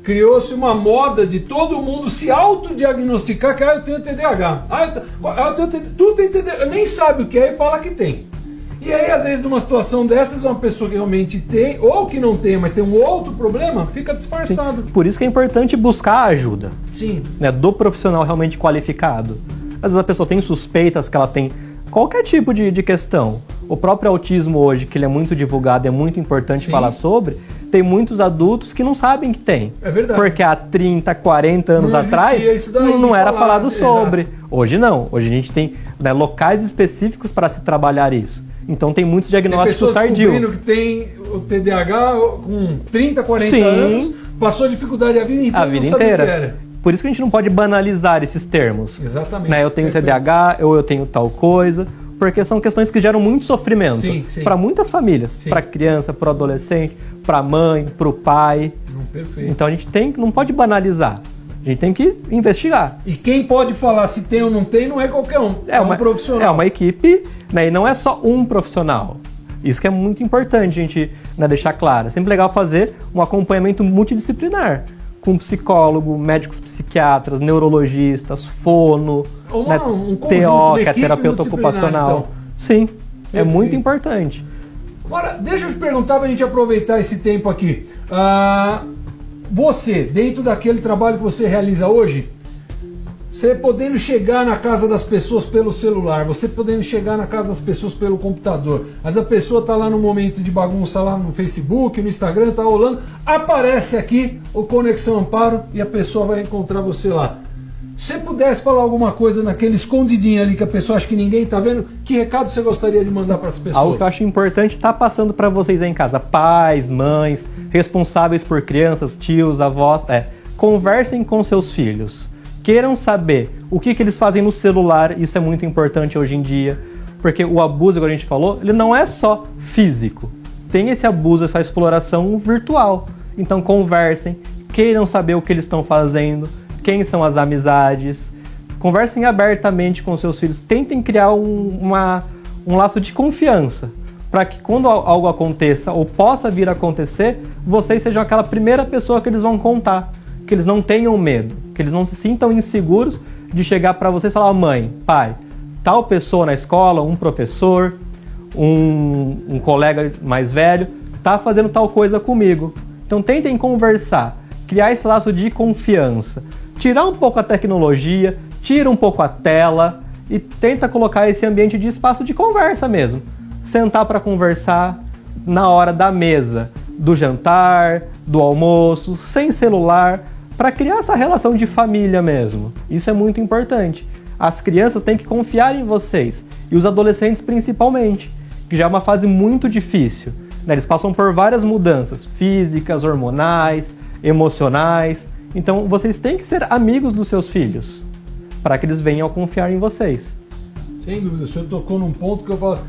criou-se uma moda de todo mundo se autodiagnosticar que eu tenho TDAH. Tu tem TDAH, nem sabe o que é e fala que tem. E aí, às vezes, numa situação dessas, uma pessoa que realmente tem, ou que não tem, mas tem um outro problema, fica disfarçado. Sim. Por isso que é importante buscar a ajuda. Sim. Né, do profissional realmente qualificado. Às vezes a pessoa tem suspeitas que ela tem qualquer tipo de questão. O próprio autismo hoje, que ele é muito divulgado, é muito importante falar sobre, tem muitos adultos que não sabem que tem. É verdade. Porque há 30, 40 anos atrás não era falado sobre. Exato. Hoje não. Hoje a gente tem, né, locais específicos para se trabalhar isso. Então tem muitos diagnósticos tardios. Tem pessoas que tem o TDAH com 30, 40 anos, passou dificuldade a vida inteira. Por isso que a gente não pode banalizar esses termos. Exatamente. Né? Eu tenho TDAH, ou eu tenho tal coisa, porque são questões que geram muito sofrimento para muitas famílias, para criança, para o adolescente, para a mãe, para o pai. Perfeito. Então a gente não pode banalizar. A gente tem que investigar. E quem pode falar se tem ou não tem não é qualquer um, é um profissional. É uma equipe, né? E não é só um profissional. Isso que é muito importante a gente, né, deixar claro. É sempre legal fazer um acompanhamento multidisciplinar, com psicólogo, médicos psiquiatras, neurologistas, fono, né, TO, que é terapeuta ocupacional. Então. Sim, é muito importante. Agora, deixa eu te perguntar pra gente aproveitar esse tempo aqui. Você, dentro daquele trabalho que você realiza hoje, você podendo chegar na casa das pessoas pelo celular, você podendo chegar na casa das pessoas pelo computador, mas a pessoa está lá no momento de bagunça lá no Facebook, no Instagram, está rolando, aparece aqui o Conexão Amparo e a pessoa vai encontrar você lá. Se você pudesse falar alguma coisa naquele escondidinho ali que a pessoa acha que ninguém está vendo, que recado você gostaria de mandar para as pessoas? Algo que eu acho importante está passando para vocês aí em casa, pais, mães, responsáveis por crianças, tios, avós, conversem com seus filhos. Queiram saber o que eles fazem no celular, isso é muito importante hoje em dia, porque o abuso, como a gente falou, ele não é só físico. Tem esse abuso, essa exploração virtual. Então conversem, queiram saber o que eles estão fazendo, quem são as amizades, conversem abertamente com seus filhos, tentem criar um laço de confiança, para que quando algo aconteça ou possa vir a acontecer, vocês sejam aquela primeira pessoa que eles vão contar, que eles não tenham medo, que eles não se sintam inseguros de chegar para vocês e falar: mãe, pai, tal pessoa na escola, um professor, um colega mais velho, tá fazendo tal coisa comigo. Então tentem conversar, criar esse laço de confiança, tirar um pouco a tecnologia, tira um pouco a tela e tenta colocar esse ambiente de espaço de conversa mesmo. Sentar para conversar na hora da mesa, do jantar, do almoço, sem celular, para criar essa relação de família mesmo. Isso é muito importante. As crianças têm que confiar em vocês, e os adolescentes principalmente, que já é uma fase muito difícil, né? Eles passam por várias mudanças físicas, hormonais, emocionais. Então vocês têm que ser amigos dos seus filhos, para que eles venham a confiar em vocês. Sem dúvida, o senhor tocou num ponto que eu falo...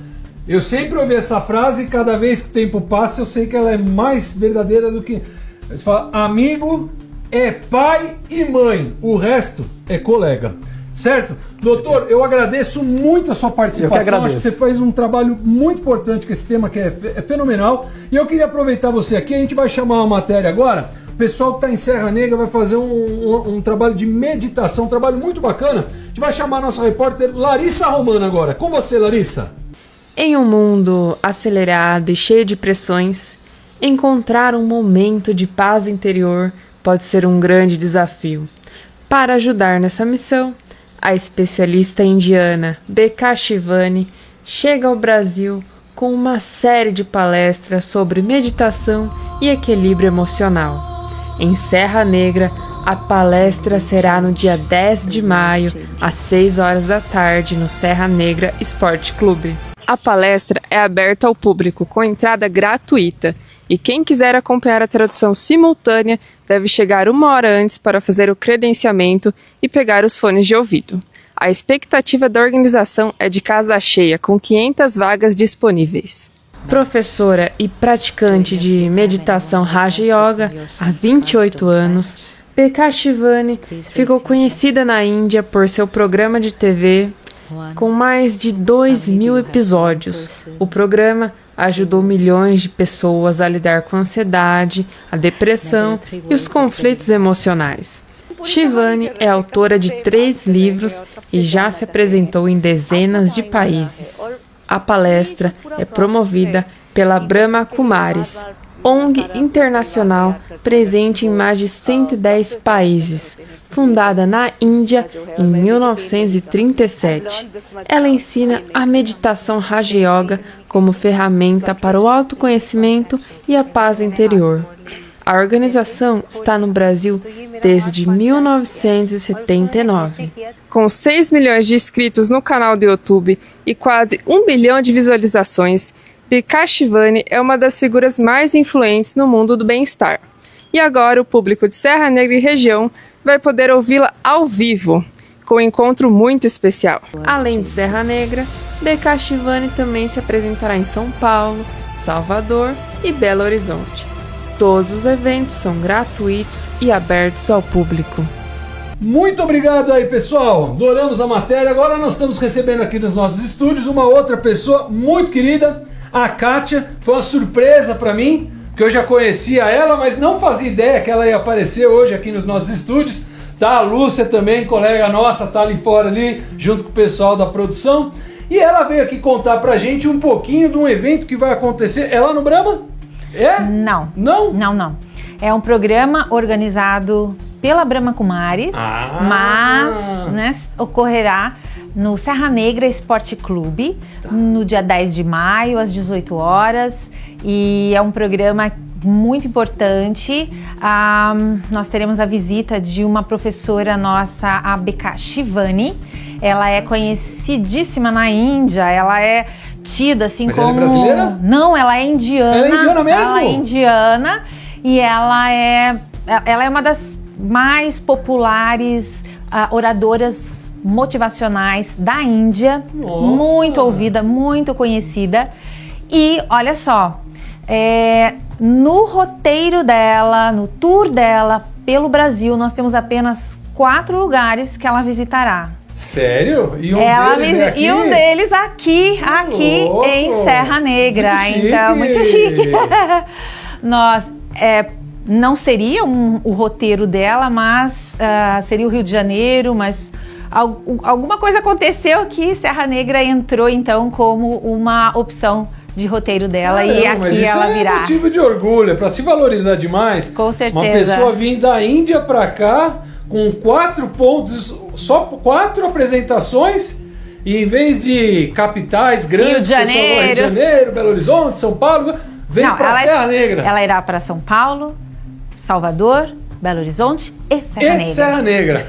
Eu sempre ouvi essa frase e cada vez que o tempo passa eu sei que ela é mais verdadeira do que... Você fala, amigo é pai e mãe, o resto é colega. Certo? Doutor, eu agradeço muito a sua participação. Acho que você faz um trabalho muito importante com esse tema, que é fenomenal. E eu queria aproveitar você aqui. A gente vai chamar uma matéria agora. O pessoal que está em Serra Negra vai fazer um trabalho de meditação, um trabalho muito bacana. A gente vai chamar a nossa repórter Larissa Romano agora. Com você, Larissa. Em um mundo acelerado e cheio de pressões, encontrar um momento de paz interior pode ser um grande desafio. Para ajudar nessa missão, a especialista indiana B.K. Shivani chega ao Brasil com uma série de palestras sobre meditação e equilíbrio emocional. Em Serra Negra, a palestra será no dia 10 de maio, às 6 horas da tarde, no Serra Negra Esporte Clube. A palestra é aberta ao público com entrada gratuita e quem quiser acompanhar a tradução simultânea deve chegar 1 hora antes para fazer o credenciamento e pegar os fones de ouvido. A expectativa da organização é de casa cheia, com 500 vagas disponíveis. Professora e praticante de meditação Raja Yoga há 28 anos, P.K. Shivani ficou conhecida na Índia por seu programa de TV com mais de 2.000 episódios. O programa ajudou milhões de pessoas a lidar com a ansiedade, a depressão e os conflitos emocionais. Shivani é autora de 3 livros e já se apresentou em dezenas de países. A palestra é promovida pela Brahma Kumaris, ONG internacional presente em mais de 110 países, fundada na Índia em 1937. Ela ensina a meditação Raja Yoga como ferramenta para o autoconhecimento e a paz interior. A organização está no Brasil desde 1979. Com 6 milhões de inscritos no canal do YouTube e quase 1 bilhão de visualizações, P.K. Shivani é uma das figuras mais influentes no mundo do bem-estar. E agora o público de Serra Negra e região vai poder ouvi-la ao vivo, com um encontro muito especial. Além de Serra Negra, P.K. Shivani também se apresentará em São Paulo, Salvador e Belo Horizonte. Todos os eventos são gratuitos e abertos ao público. Muito obrigado aí, pessoal. Adoramos a matéria. Agora nós estamos recebendo aqui nos nossos estúdios uma outra pessoa muito querida, a Kátia. Foi uma surpresa para mim, que eu já conhecia ela, mas não fazia ideia que ela ia aparecer hoje aqui nos nossos estúdios. Tá, a Lúcia também, colega nossa, tá ali fora ali, junto com o pessoal da produção. E ela veio aqui contar pra gente um pouquinho de um evento que vai acontecer. É lá no Brahma? É? Não. Não? Não. É um programa organizado pela Brahma Kumaris, mas ocorrerá no Serra Negra Esporte Clube, no dia 10 de maio, às 18 horas. E é um programa muito importante. Nós teremos a visita de uma professora nossa, a P.K. Shivani. Ela é conhecidíssima na Índia, ela é tida assim. Mas como... ela é brasileira? Não, ela é indiana. Ela é indiana mesmo? Ela é indiana e ela é uma das mais populares oradoras motivacionais da Índia. Nossa. Muito ouvida, muito conhecida. E olha só, no roteiro dela, no tour dela pelo Brasil, nós temos apenas 4 lugares que ela visitará. Sério? E um deles aqui em Serra Negra. Muito chique. Nós, não seria o roteiro dela, mas seria o Rio de Janeiro, mas alguma coisa aconteceu que Serra Negra entrou então como uma opção de roteiro dela. E aqui ela virá. É motivo de orgulho, é para se valorizar demais. Com certeza. Uma pessoa vir da Índia para cá com 4 pontos, só 4 apresentações, e em vez de capitais grandes, Rio de Janeiro, Belo Horizonte, São Paulo, vem para Serra Negra. Ela irá para São Paulo, Salvador, Belo Horizonte e Serra Negra.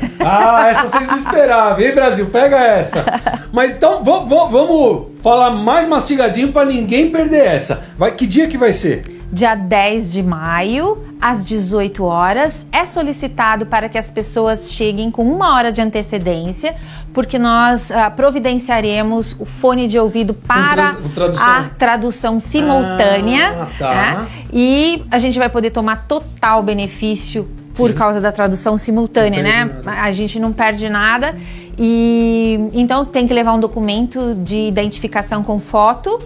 Essa vocês não esperavam, hein, Brasil? Pega essa. Mas então, vamos falar mais mastigadinho para ninguém perder essa. Que dia que vai ser? Dia 10 de maio, às 18 horas. É solicitado para que as pessoas cheguem com 1 hora de antecedência, porque nós providenciaremos o fone de ouvido para a tradução simultânea. Né? E a gente vai poder tomar total benefício por causa da tradução simultânea, né? A gente não perde nada. E então tem que levar um documento de identificação com foto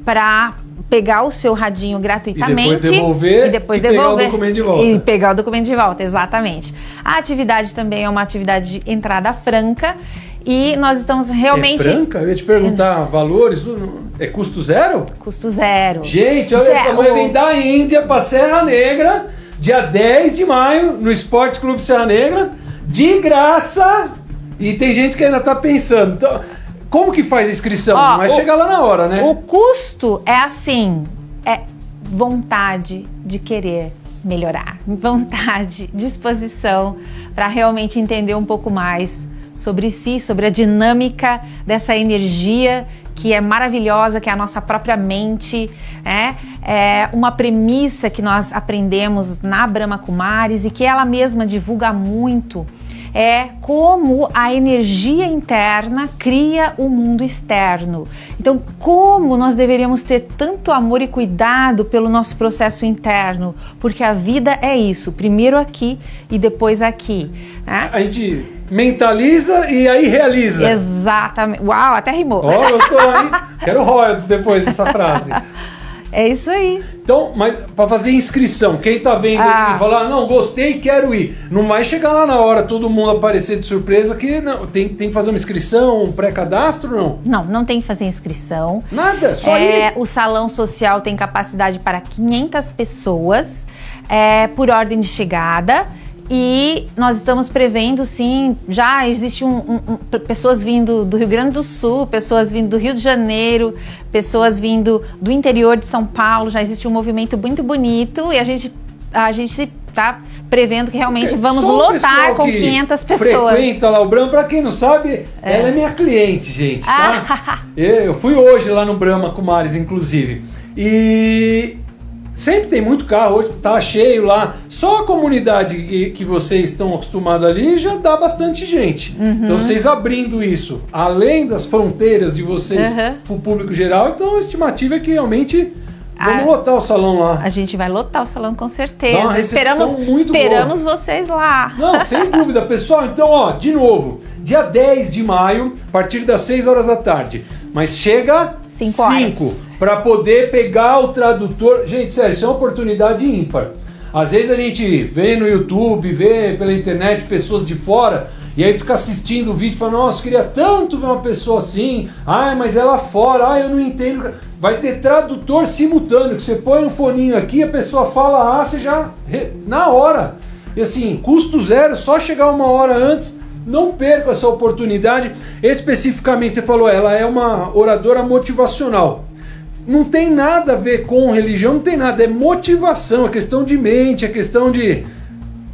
para pegar o seu radinho gratuitamente e depois devolver pegar o documento de volta. E pegar o documento de volta, exatamente. A atividade também é uma atividade de entrada franca e nós estamos realmente... É franca? Eu ia te perguntar valores, é custo zero? Custo zero. Gente, olha, essa mulher vem da Índia para Serra Negra, dia 10 de maio, no Esporte Clube Serra Negra, de graça, e tem gente que ainda tá pensando... Então, como que faz a inscrição? Vai chegar lá na hora, né? O custo é assim, é vontade de querer melhorar, vontade, disposição para realmente entender um pouco mais sobre si, sobre a dinâmica dessa energia que é maravilhosa, que é a nossa própria mente, é uma premissa que nós aprendemos na Brahma Kumaris e que ela mesma divulga muito, é como a energia interna cria o mundo externo. Então, como nós deveríamos ter tanto amor e cuidado pelo nosso processo interno, porque a vida é isso, primeiro aqui e depois aqui, né? A gente mentaliza e aí realiza. Exatamente. Uau, até rimou. Ó, gostou, hein? Quero royalties depois dessa frase. É isso aí. Então, mas para fazer inscrição, quem tá vendo e falar, não, gostei, quero ir, não vai chegar lá na hora todo mundo aparecer de surpresa que não, tem que fazer uma inscrição, um pré-cadastro, não? Não tem que fazer inscrição. Nada, só ir. O salão social tem capacidade para 500 pessoas por ordem de chegada. E nós estamos prevendo, sim, já existe pessoas vindo do Rio Grande do Sul, pessoas vindo do Rio de Janeiro, pessoas vindo do interior de São Paulo, já existe um movimento muito bonito e a gente está prevendo que realmente vamos lotar com 500 pessoas. Frequenta lá o Brahma, para quem não sabe, ela é minha cliente, gente, tá? Eu fui hoje lá no Brahma Kumaris, inclusive, e... sempre tem muito carro, hoje tá cheio lá. Só a comunidade que vocês estão acostumados ali já dá bastante gente. Então vocês abrindo isso, além das fronteiras de vocês pro público geral, então a estimativa é que realmente vamos lotar o salão lá. A gente vai lotar o salão com certeza. Dá uma recepção muito boa. Esperamos vocês lá. Não, sem dúvida, pessoal. Então, ó, de novo, dia 10 de maio, a partir das 6 horas da tarde. Mas chega 5 para poder pegar o tradutor. Gente, sério, isso é uma oportunidade ímpar. Às vezes a gente vê no YouTube, vê pela internet pessoas de fora e aí fica assistindo o vídeo e fala, nossa, eu queria tanto ver uma pessoa assim. Ai, mas é lá fora, eu não entendo. Vai ter tradutor simultâneo, que você põe um foninho aqui, a pessoa fala, você já... na hora. E assim, custo zero, só chegar uma hora antes. Não perca essa oportunidade. Especificamente, você falou, ela é uma oradora motivacional. Não tem nada a ver com religião, não tem nada, é motivação, é questão de mente, é questão de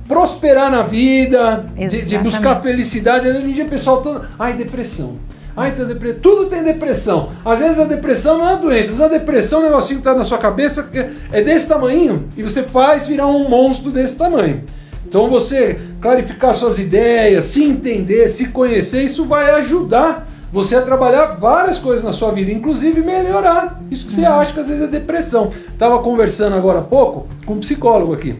prosperar na vida, de buscar felicidade. Hoje em dia o pessoal todo, depressão. Tudo tem depressão. Às vezes a depressão não é uma doença, às vezes a depressão é um negocinho que está na sua cabeça, que é desse tamanho, e você faz virar um monstro desse tamanho. Então você clarificar suas ideias, se entender, se conhecer, isso vai ajudar você a trabalhar várias coisas na sua vida, inclusive melhorar isso que você acha que às vezes é depressão. Estava conversando agora há pouco com um psicólogo aqui.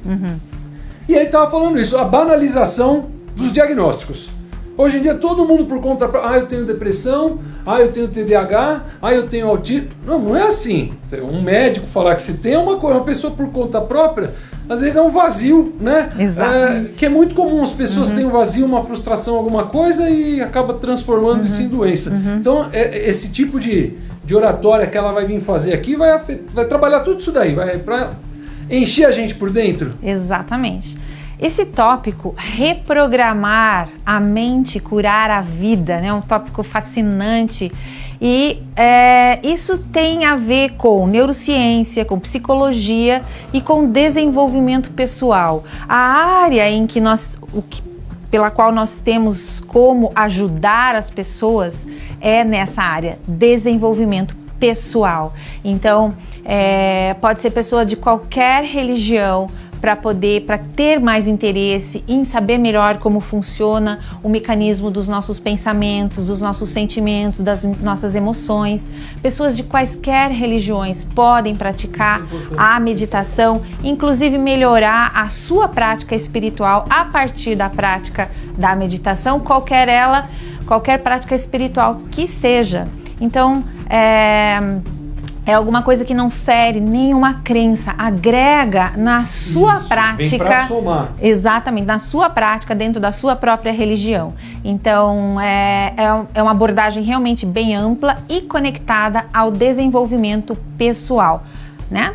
E aí estava falando isso, a banalização dos diagnósticos. Hoje em dia todo mundo por conta própria, eu tenho depressão, eu tenho TDAH, eu tenho autismo. Não é assim. Um médico falar que você tem uma pessoa por conta própria, às vezes é um vazio, né? Exatamente. Que é muito comum, as pessoas têm um vazio, uma frustração, alguma coisa e acaba transformando isso em doença. Então, esse tipo de oratória que ela vai vir fazer aqui vai trabalhar tudo isso daí, vai para encher a gente por dentro. Exatamente. Esse tópico, reprogramar a mente, curar a vida, né? Um tópico fascinante. E isso tem a ver com neurociência, com psicologia e com desenvolvimento pessoal. A área em que pela qual nós temos como ajudar as pessoas é nessa área, desenvolvimento pessoal. Então, pode ser pessoa de qualquer religião, para ter mais interesse em saber melhor como funciona o mecanismo dos nossos pensamentos, dos nossos sentimentos, das nossas emoções. Pessoas de quaisquer religiões podem praticar a meditação, inclusive melhorar a sua prática espiritual a partir da prática da meditação, qualquer prática espiritual que seja. Então, é alguma coisa que não fere nenhuma crença, agrega na sua prática. Vem pra somar. Exatamente, na sua prática, dentro da sua própria religião. Então, é uma abordagem realmente bem ampla e conectada ao desenvolvimento pessoal, né?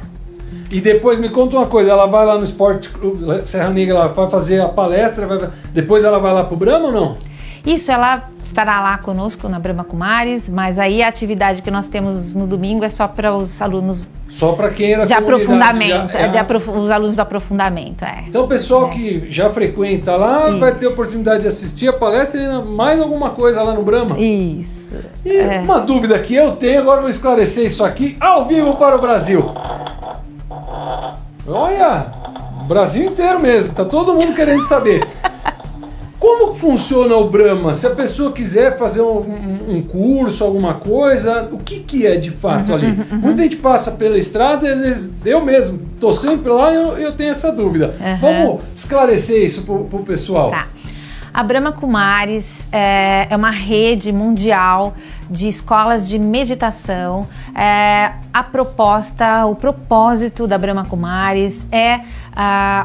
E depois me conta uma coisa, ela vai lá no Esporte Clube Serra Negra, ela vai fazer a palestra, depois ela vai lá pro Brahma ou não? Isso, ela estará lá conosco na Brahma Kumaris, mas aí a atividade que nós temos no domingo é só para os alunos Só para quem era de aprofundamento, já, os alunos do aprofundamento, Então o pessoal que já frequenta lá vai ter oportunidade de assistir a palestra e mais alguma coisa lá no Brahma. Isso. E uma dúvida que eu tenho, agora vou esclarecer isso aqui ao vivo para o Brasil. Olha, o Brasil inteiro mesmo, tá todo mundo querendo saber. Como funciona o Brahma? Se a pessoa quiser fazer um curso, alguma coisa, o que é de fato ali? Muita gente passa pela estrada e às vezes eu mesmo estou sempre lá e eu tenho essa dúvida. Vamos esclarecer isso pro pessoal. Tá. A Brahma Kumaris é uma rede mundial de escolas de meditação. O propósito da Brahma Kumaris é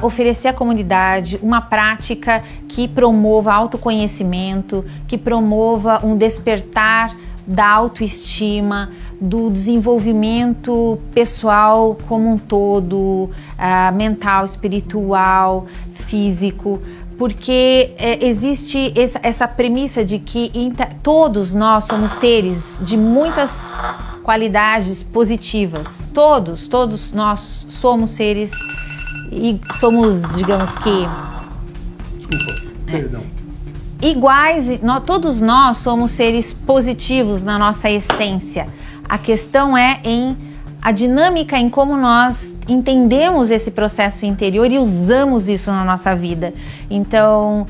oferecer à comunidade uma prática que promova autoconhecimento, que promova um despertar da autoestima, do desenvolvimento pessoal como um todo, mental, espiritual, físico, porque existe essa premissa de que todos nós somos seres de muitas qualidades positivas. Todos nós somos seres e somos, digamos que... Desculpa, perdão. Iguais, todos nós somos seres positivos na nossa essência. A questão é a dinâmica em como nós entendemos esse processo interior e usamos isso na nossa vida. Então,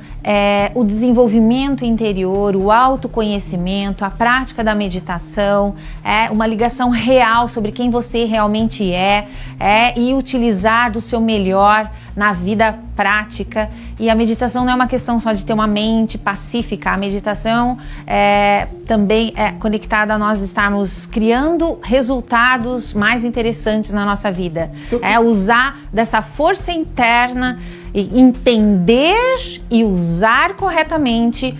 o desenvolvimento interior, o autoconhecimento, a prática da meditação, uma ligação real sobre quem você realmente e utilizar do seu melhor na vida prática. E a meditação não é uma questão só de ter uma mente pacífica. A meditação também é conectada a nós estarmos criando resultados mais interessantes na nossa vida. Usar dessa força interna e entender e usar corretamente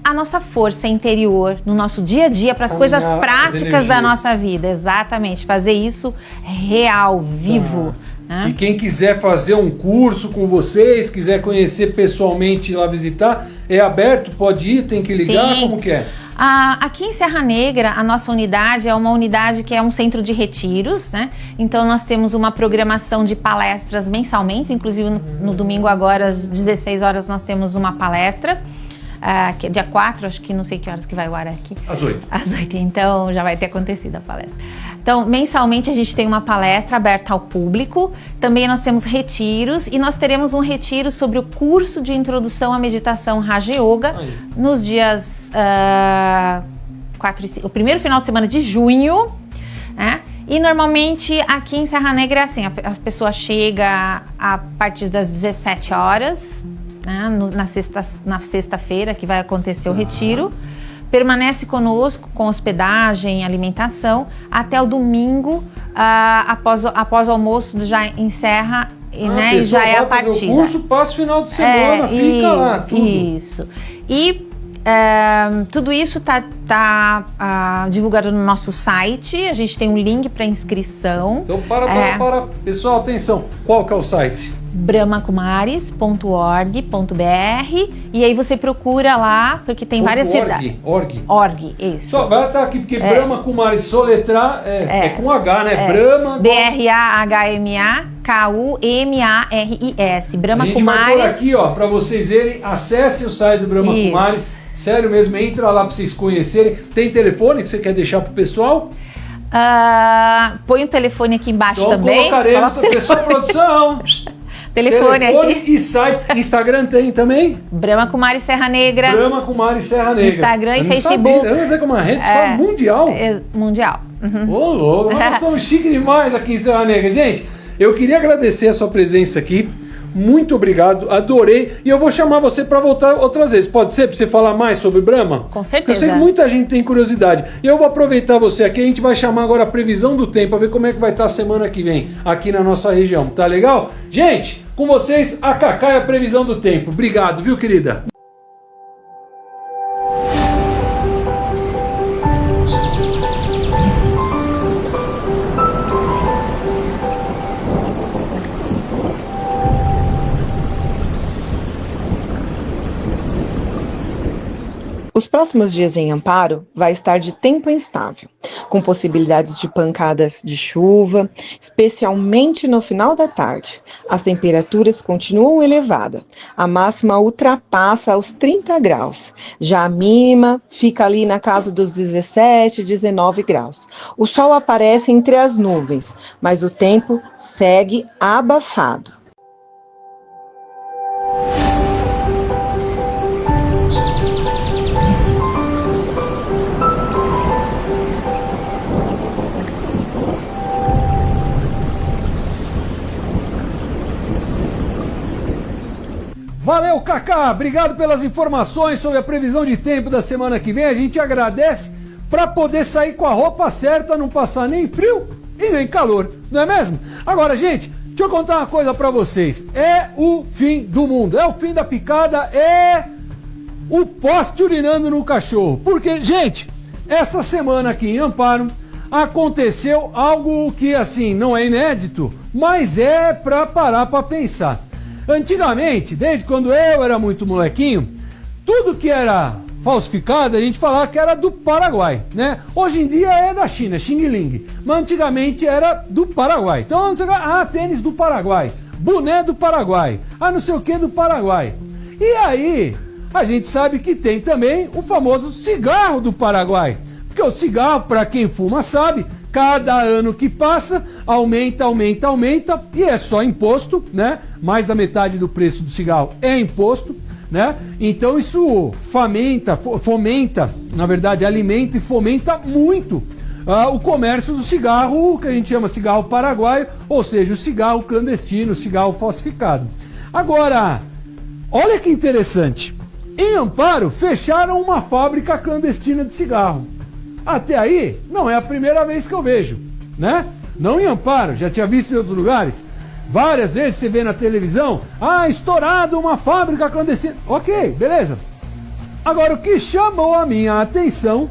a nossa força interior no nosso dia a dia para as coisas práticas da nossa vida. Exatamente, fazer isso real, vivo. E quem quiser fazer um curso com vocês, quiser conhecer pessoalmente e lá visitar, é aberto? Pode ir? Tem que ligar? Sim. Como que é? Aqui em Serra Negra, a nossa unidade é uma unidade que é um centro de retiros, né? Então nós temos uma programação de palestras mensalmente, inclusive no domingo agora às 16 horas nós temos uma palestra, que é dia 4, acho que não sei que horas que vai o ar aqui. Às 8. Às 8, então já vai ter acontecido a palestra. Então, mensalmente a gente tem uma palestra aberta ao público, também nós temos retiros e nós teremos um retiro sobre o curso de introdução à meditação Raja Yoga nos dias 4 e 5, o primeiro final de semana de junho, né? E normalmente aqui em Serra Negra é assim, a pessoa chega a partir das 17 horas, né, na sexta-feira que vai acontecer o retiro, permanece conosco com hospedagem, alimentação, até o domingo, após o almoço já encerra, né, e já é a partida. O curso passa o final de semana, fica lá, tudo. Isso. E tudo isso tá divulgado no nosso site, a gente tem um link para inscrição. Então para. Pessoal, atenção, qual que é o site? brahmakumaris.org.br e aí você procura lá, porque tem várias cidades. Org, isso. Só vai estar aqui, porque Brahma Kumaris soletrar é com H, né? Brahma. BRAHMAKUMARIS. Brahma Kumaris. A gente vai por aqui, ó, para vocês verem, acessem o site do Brahma Kumaris. Sério mesmo, entra lá para vocês conhecerem. Tem telefone que você quer deixar pro pessoal? Põe o telefone aqui embaixo então, também. Colocaremos, pessoal, produção. Telefone aqui. E site. Instagram tem também? Brahma Kumaris Serra Negra. Brahma Kumaris Serra Negra. Instagram e Facebook. Eu não sei como uma rede social mundial. Mundial. Ô, louco, nós estamos chique demais aqui em Serra Negra. Gente, eu queria agradecer a sua presença aqui. Muito obrigado, adorei. E eu vou chamar você para voltar outras vezes. Pode ser? Para você falar mais sobre Brahma? Com certeza. Porque eu sei que muita gente tem curiosidade. E eu vou aproveitar você aqui. A gente vai chamar agora a previsão do tempo, para ver como é que vai estar a semana que vem aqui na nossa região. Tá legal? Gente, com vocês, a Cacá e a previsão do tempo. Obrigado, viu, querida? Os próximos dias em Amparo vai estar de tempo instável, com possibilidades de pancadas de chuva, especialmente no final da tarde. As temperaturas continuam elevadas, a máxima ultrapassa os 30 graus, já a mínima fica ali na casa dos 17, 19 graus. O sol aparece entre as nuvens, mas o tempo segue abafado. Valeu, Kaká! Obrigado pelas informações sobre a previsão de tempo da semana que vem. A gente agradece para poder sair com a roupa certa, não passar nem frio e nem calor, não é mesmo? Agora, gente, deixa eu contar uma coisa para vocês. É o fim do mundo, é o fim da picada, é o poste urinando no cachorro. Porque, gente, essa semana aqui em Amparo aconteceu algo que, assim, não é inédito, mas é para parar para pensar. Antigamente, desde quando eu era muito molequinho, tudo que era falsificado a gente falava que era do Paraguai, né? Hoje em dia é da China, Xing Ling, mas antigamente era do Paraguai. Então, tênis do Paraguai, boné do Paraguai, não sei o que do Paraguai. E aí, a gente sabe que tem também o famoso cigarro do Paraguai, porque o cigarro, para quem fuma sabe, cada ano que passa, aumenta, e é só imposto, né? Mais da metade do preço do cigarro é imposto, né? Então isso fomenta, na verdade, alimenta e fomenta muito o comércio do cigarro, que a gente chama cigarro paraguaio, ou seja, o cigarro clandestino, o cigarro falsificado. Agora, olha que interessante, em Amparo fecharam uma fábrica clandestina de cigarro. Até aí, não é a primeira vez que eu vejo, né? Não em Amparo, já tinha visto em outros lugares. Várias vezes você vê na televisão, estourado uma fábrica clandestina. Ok, beleza. Agora, o que chamou a minha atenção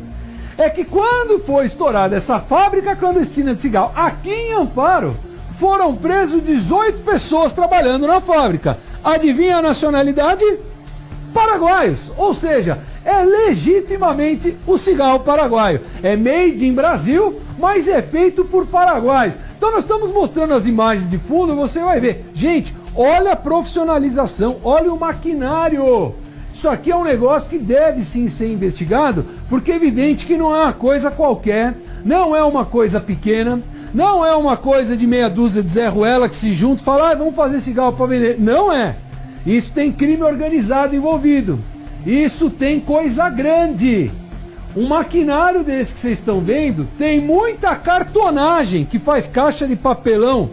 é que quando foi estourada essa fábrica clandestina de cigarro aqui em Amparo, foram presos 18 pessoas trabalhando na fábrica. Adivinha a nacionalidade? Paraguaios, ou seja, é legitimamente o cigarro paraguaio. É made in Brasil, mas é feito por paraguaios. Então nós estamos mostrando as imagens de fundo, você vai ver. Gente, olha a profissionalização, olha o maquinário. Isso aqui é um negócio que deve sim ser investigado, porque é evidente que não é uma coisa qualquer, não é uma coisa pequena, não é uma coisa de meia dúzia de Zé Ruela que se junta e fala, vamos fazer cigarro para vender. Não é. Isso tem crime organizado envolvido. Isso tem coisa grande. Um maquinário desse que vocês estão vendo tem muita cartonagem que faz caixa de papelão,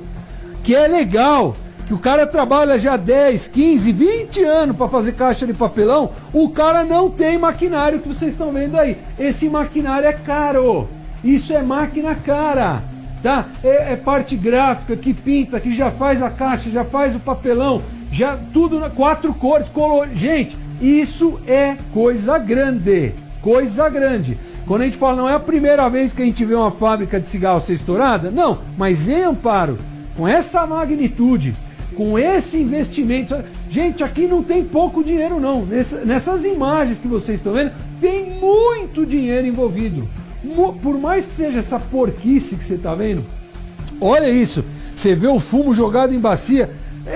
que é legal, que o cara trabalha já 10, 15, 20 anos para fazer caixa de papelão. O cara não tem maquinário que vocês estão vendo aí. Esse maquinário é caro. Isso é máquina cara, tá? É parte gráfica que pinta, que já faz a caixa, já faz o papelão, já tudo 4 cores, color. Gente, isso é coisa grande, coisa grande. Quando a gente fala, não é a primeira vez que a gente vê uma fábrica de cigarro ser estourada, não, mas em Amparo, com essa magnitude, com esse investimento, gente, aqui não tem pouco dinheiro não, nessas imagens que vocês estão vendo, tem muito dinheiro envolvido. Por mais que seja essa porquice que você está vendo, olha isso, você vê o fumo jogado em bacia,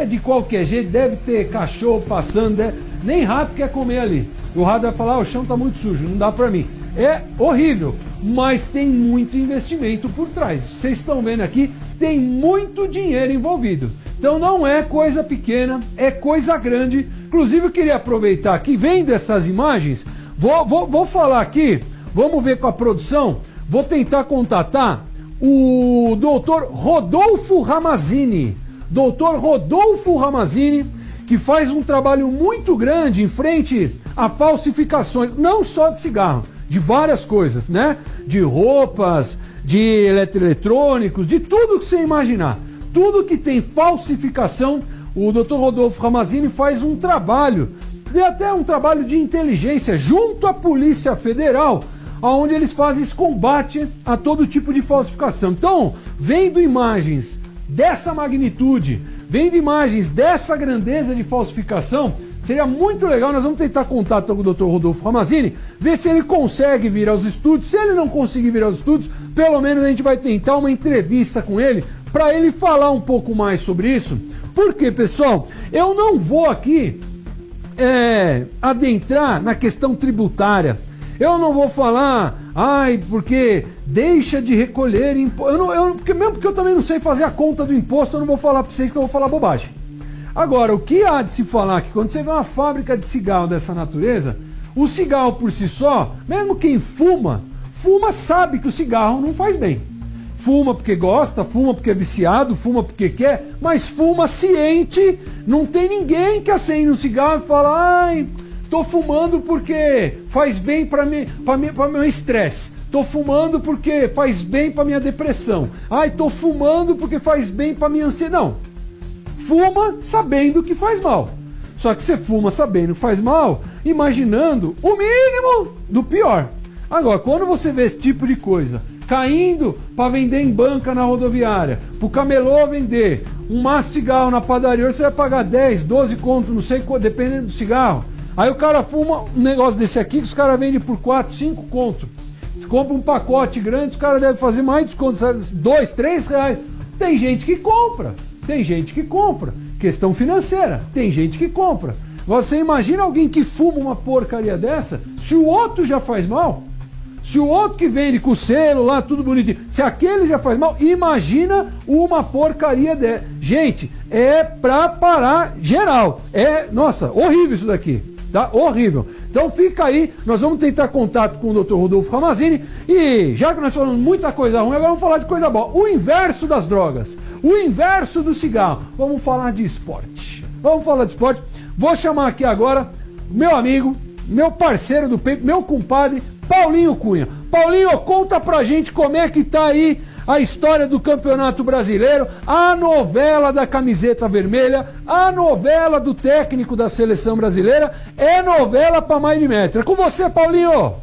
de qualquer jeito, deve ter cachorro passando, nem rato quer comer ali. O rato vai falar, o chão está muito sujo, não dá para mim. É horrível, mas tem muito investimento por trás. Vocês estão vendo aqui, tem muito dinheiro envolvido. Então não é coisa pequena, é coisa grande. Inclusive eu queria aproveitar aqui, vendo essas imagens, vou falar aqui, vamos ver com a produção, vou tentar contatar o doutor Rodolfo Ramazzini. Doutor Rodolfo Ramazzini, que faz um trabalho muito grande em frente a falsificações, não só de cigarro, de várias coisas, né? De roupas, de eletroeletrônicos, de tudo que você imaginar. Tudo que tem falsificação, o Dr. Rodolfo Ramazzini faz um trabalho, e até um trabalho de inteligência, junto à Polícia Federal, onde eles fazem esse combate a todo tipo de falsificação. Então, vendo imagens dessa magnitude, vendo imagens dessa grandeza de falsificação, Seria muito legal, nós vamos tentar contato com o Dr. Rodolfo Ramazini, ver se ele consegue vir aos estúdios. Se ele não conseguir vir aos estúdios, pelo menos a gente vai tentar uma entrevista com ele, para ele falar um pouco mais sobre isso. Porque, pessoal, eu não vou aqui adentrar na questão tributária. Eu não vou falar, porque deixa de recolher imposto. Mesmo porque eu também não sei fazer a conta do imposto, eu não vou falar para vocês que eu vou falar bobagem. Agora, o que há de se falar que quando você vê uma fábrica de cigarro dessa natureza, o cigarro por si só, mesmo quem fuma sabe que o cigarro não faz bem. Fuma porque gosta, fuma porque é viciado, fuma porque quer, mas fuma ciente. Não tem ninguém que acende um cigarro e fala, tô fumando porque faz bem para meu estresse. Tô fumando porque faz bem para minha depressão. Tô fumando porque faz bem para minha ansiedade. Não. Fuma sabendo que faz mal. Só que você fuma sabendo que faz mal, imaginando o mínimo do pior. Agora, quando você vê esse tipo de coisa caindo para vender em banca na rodoviária, pro camelô vender um maço de cigarro na padaria, você vai pagar 10, 12 conto, não sei quanto, dependendo do cigarro. Aí o cara fuma um negócio desse aqui que os caras vendem por 4, 5 conto. Se compra um pacote grande, os caras devem fazer mais desconto, 2, 3 reais. Tem gente que compra. Questão financeira. Tem gente que compra. Você imagina alguém que fuma uma porcaria dessa? Se o outro já faz mal, se o outro que vende com o selo lá, tudo bonitinho, se aquele já faz mal, imagina uma porcaria dessa. Gente, é pra parar geral. Nossa, horrível isso daqui. Tá? Horrível. Então fica aí, nós vamos tentar contato com o Dr. Rodolfo Ramazini e já que nós falamos muita coisa ruim, agora vamos falar de coisa boa. O inverso das drogas, o inverso do cigarro. Vamos falar de esporte. Vou chamar aqui agora meu amigo, meu parceiro do peito, meu compadre, Paulinho Cunha. Paulinho, conta pra gente como é que tá aí a história do Campeonato Brasileiro, a novela da camiseta vermelha, a novela do técnico da seleção brasileira, é novela pra mais de metro. É com você, Paulinho!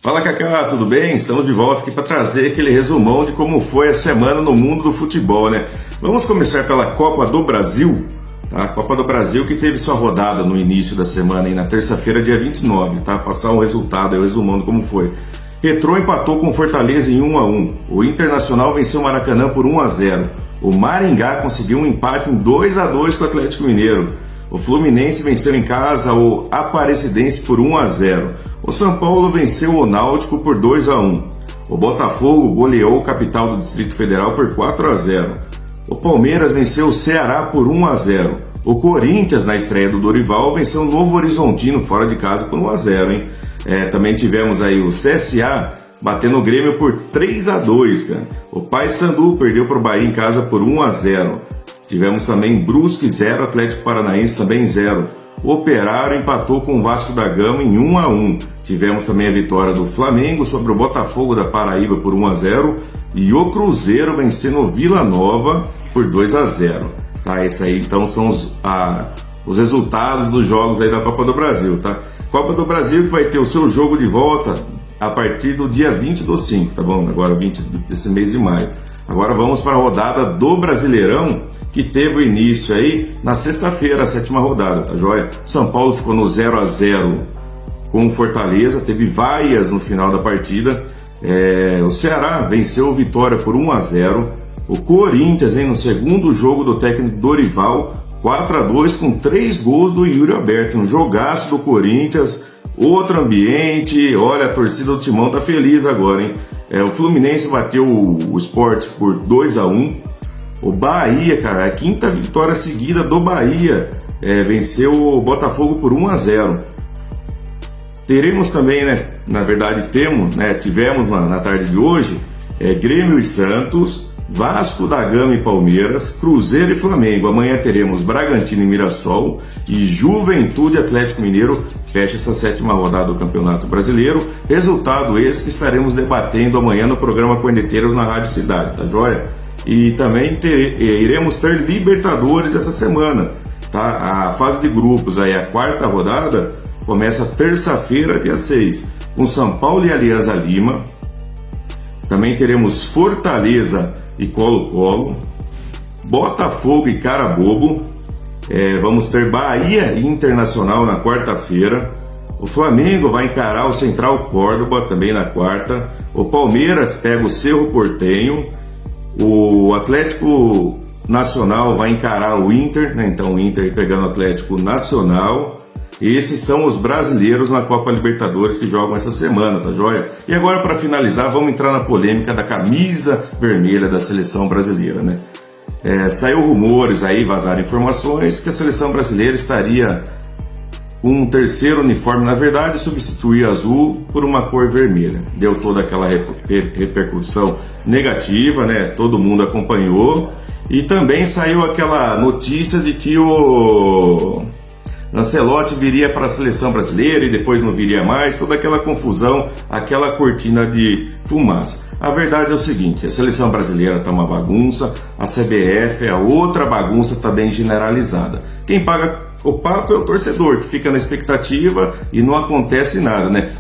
Fala Cacá, tudo bem? Estamos de volta aqui para trazer aquele resumão de como foi a semana no mundo do futebol, né? Vamos começar pela Copa do Brasil, tá? A Copa do Brasil que teve sua rodada no início da semana, aí, na terça-feira, dia 29, tá? Passar um resultado aí, o resumão de como foi. Retrô empatou com o Fortaleza em 1-1. O Internacional venceu o Maracanã por 1-0. O Maringá conseguiu um empate em 2-2 com o Atlético Mineiro. O Fluminense venceu em casa o Aparecidense por 1-0. O São Paulo venceu o Náutico por 2-1. O Botafogo goleou o Capital do Distrito Federal por 4-0. O Palmeiras venceu o Ceará por 1-0. O Corinthians, na estreia do Dorival, venceu o Novo Horizontino fora de casa por 1-0, hein? Também tivemos aí o CSA batendo o Grêmio por 3-2, cara. O Paysandu perdeu para o Bahia em casa por 1-0. Tivemos também Brusque 0, Atlético Paranaense também 0. O Operário empatou com o Vasco da Gama em 1-1. Tivemos também a vitória do Flamengo sobre o Botafogo da Paraíba por 1-0. E o Cruzeiro vencendo o Vila Nova por 2-0. Tá, esse aí então são os resultados dos jogos aí da Copa do Brasil, tá? Copa do Brasil que vai ter o seu jogo de volta a partir do dia 20/5, tá bom? Agora 20 desse mês de maio. Agora vamos para a rodada do Brasileirão, que teve o início aí na sexta-feira, a 7ª rodada, tá joia? São Paulo ficou no 0-0 com o Fortaleza, teve vaias no final da partida. O Ceará venceu o Vitória por 1-0. O Corinthians, no segundo jogo do técnico Dorival, 4-2 com 3 gols do Yuri Alberto. Um jogaço do Corinthians, outro ambiente. Olha, a torcida do Timão tá feliz agora, hein? O Fluminense bateu o Sport por 2-1. O Bahia, cara, a 5ª vitória seguida do Bahia, venceu o Botafogo por 1-0. Teremos também, tivemos na tarde de hoje, Grêmio e Santos, Vasco da Gama e Palmeiras, Cruzeiro e Flamengo. Amanhã teremos Bragantino e Mirassol e Juventude Atlético Mineiro. Fecha essa 7ª rodada do Campeonato Brasileiro. Resultado esse que estaremos debatendo amanhã no programa Corneteiros na Rádio Cidade, tá joia? E também iremos ter Libertadores essa semana, tá? A fase de grupos, aí a 4ª rodada, começa terça-feira, dia 6, com São Paulo e Alianza Lima. Também teremos Fortaleza e Colo-Colo, Botafogo e Carabobo. Vamos ter Bahia e Internacional na quarta-feira. O Flamengo vai encarar o Central Córdoba também na quarta. O Palmeiras pega o Cerro Porteño. O Atlético Nacional vai encarar o Inter, né? Então o Inter pegando o Atlético Nacional. Esses são os brasileiros na Copa Libertadores que jogam essa semana, tá joia? E agora, para finalizar, vamos entrar na polêmica da camisa vermelha da seleção brasileira, né? Saiu rumores aí, vazaram informações que a seleção brasileira estaria com um terceiro uniforme, na verdade, substituir azul por uma cor vermelha. Deu toda aquela repercussão negativa, né? Todo mundo acompanhou. E também saiu aquela notícia de que o Ancelotti viria para a seleção brasileira e depois não viria mais, toda aquela confusão, aquela cortina de fumaça. A verdade é o seguinte, a seleção brasileira está uma bagunça, a CBF é outra bagunça também generalizada. Quem paga o pato é o torcedor, que fica na expectativa e não acontece nada, né?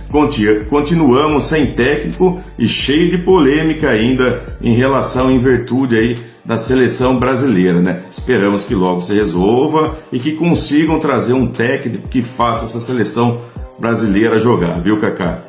Continuamos sem técnico e cheio de polêmica ainda em relação, em virtude aí da seleção brasileira, né? Esperamos que logo se resolva e que consigam trazer um técnico que faça essa seleção brasileira jogar, viu, Kaká?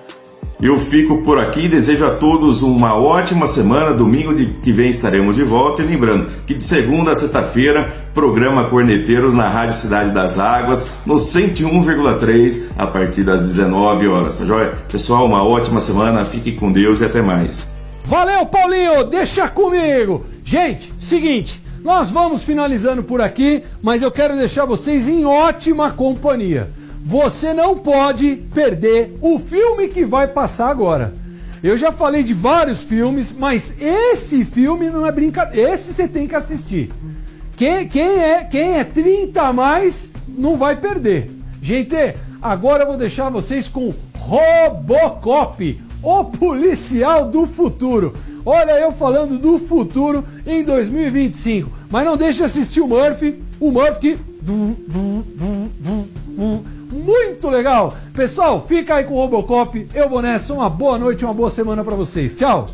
Eu fico por aqui, desejo a todos uma ótima semana. Domingo que vem estaremos de volta. E lembrando que de segunda a sexta-feira, programa Corneteiros na Rádio Cidade das Águas, no 101,3, a partir das 19 horas, tá joia? Pessoal, uma ótima semana, fiquem com Deus e até mais. Valeu, Paulinho, deixa comigo. Gente, seguinte, nós vamos finalizando por aqui, mas eu quero deixar vocês em ótima companhia. Você não pode perder o filme que vai passar agora. Eu já falei de vários filmes, mas esse filme não é brincadeira. Esse você tem que assistir. Quem é 30 a mais não vai perder. Gente, agora eu vou deixar vocês com Robocop, o policial do futuro. Olha eu falando do futuro em 2025. Mas não deixe de assistir o Murphy que... Muito legal. Pessoal, fica aí com o Robocop. Eu vou nessa. Uma boa noite, uma boa semana pra vocês. Tchau.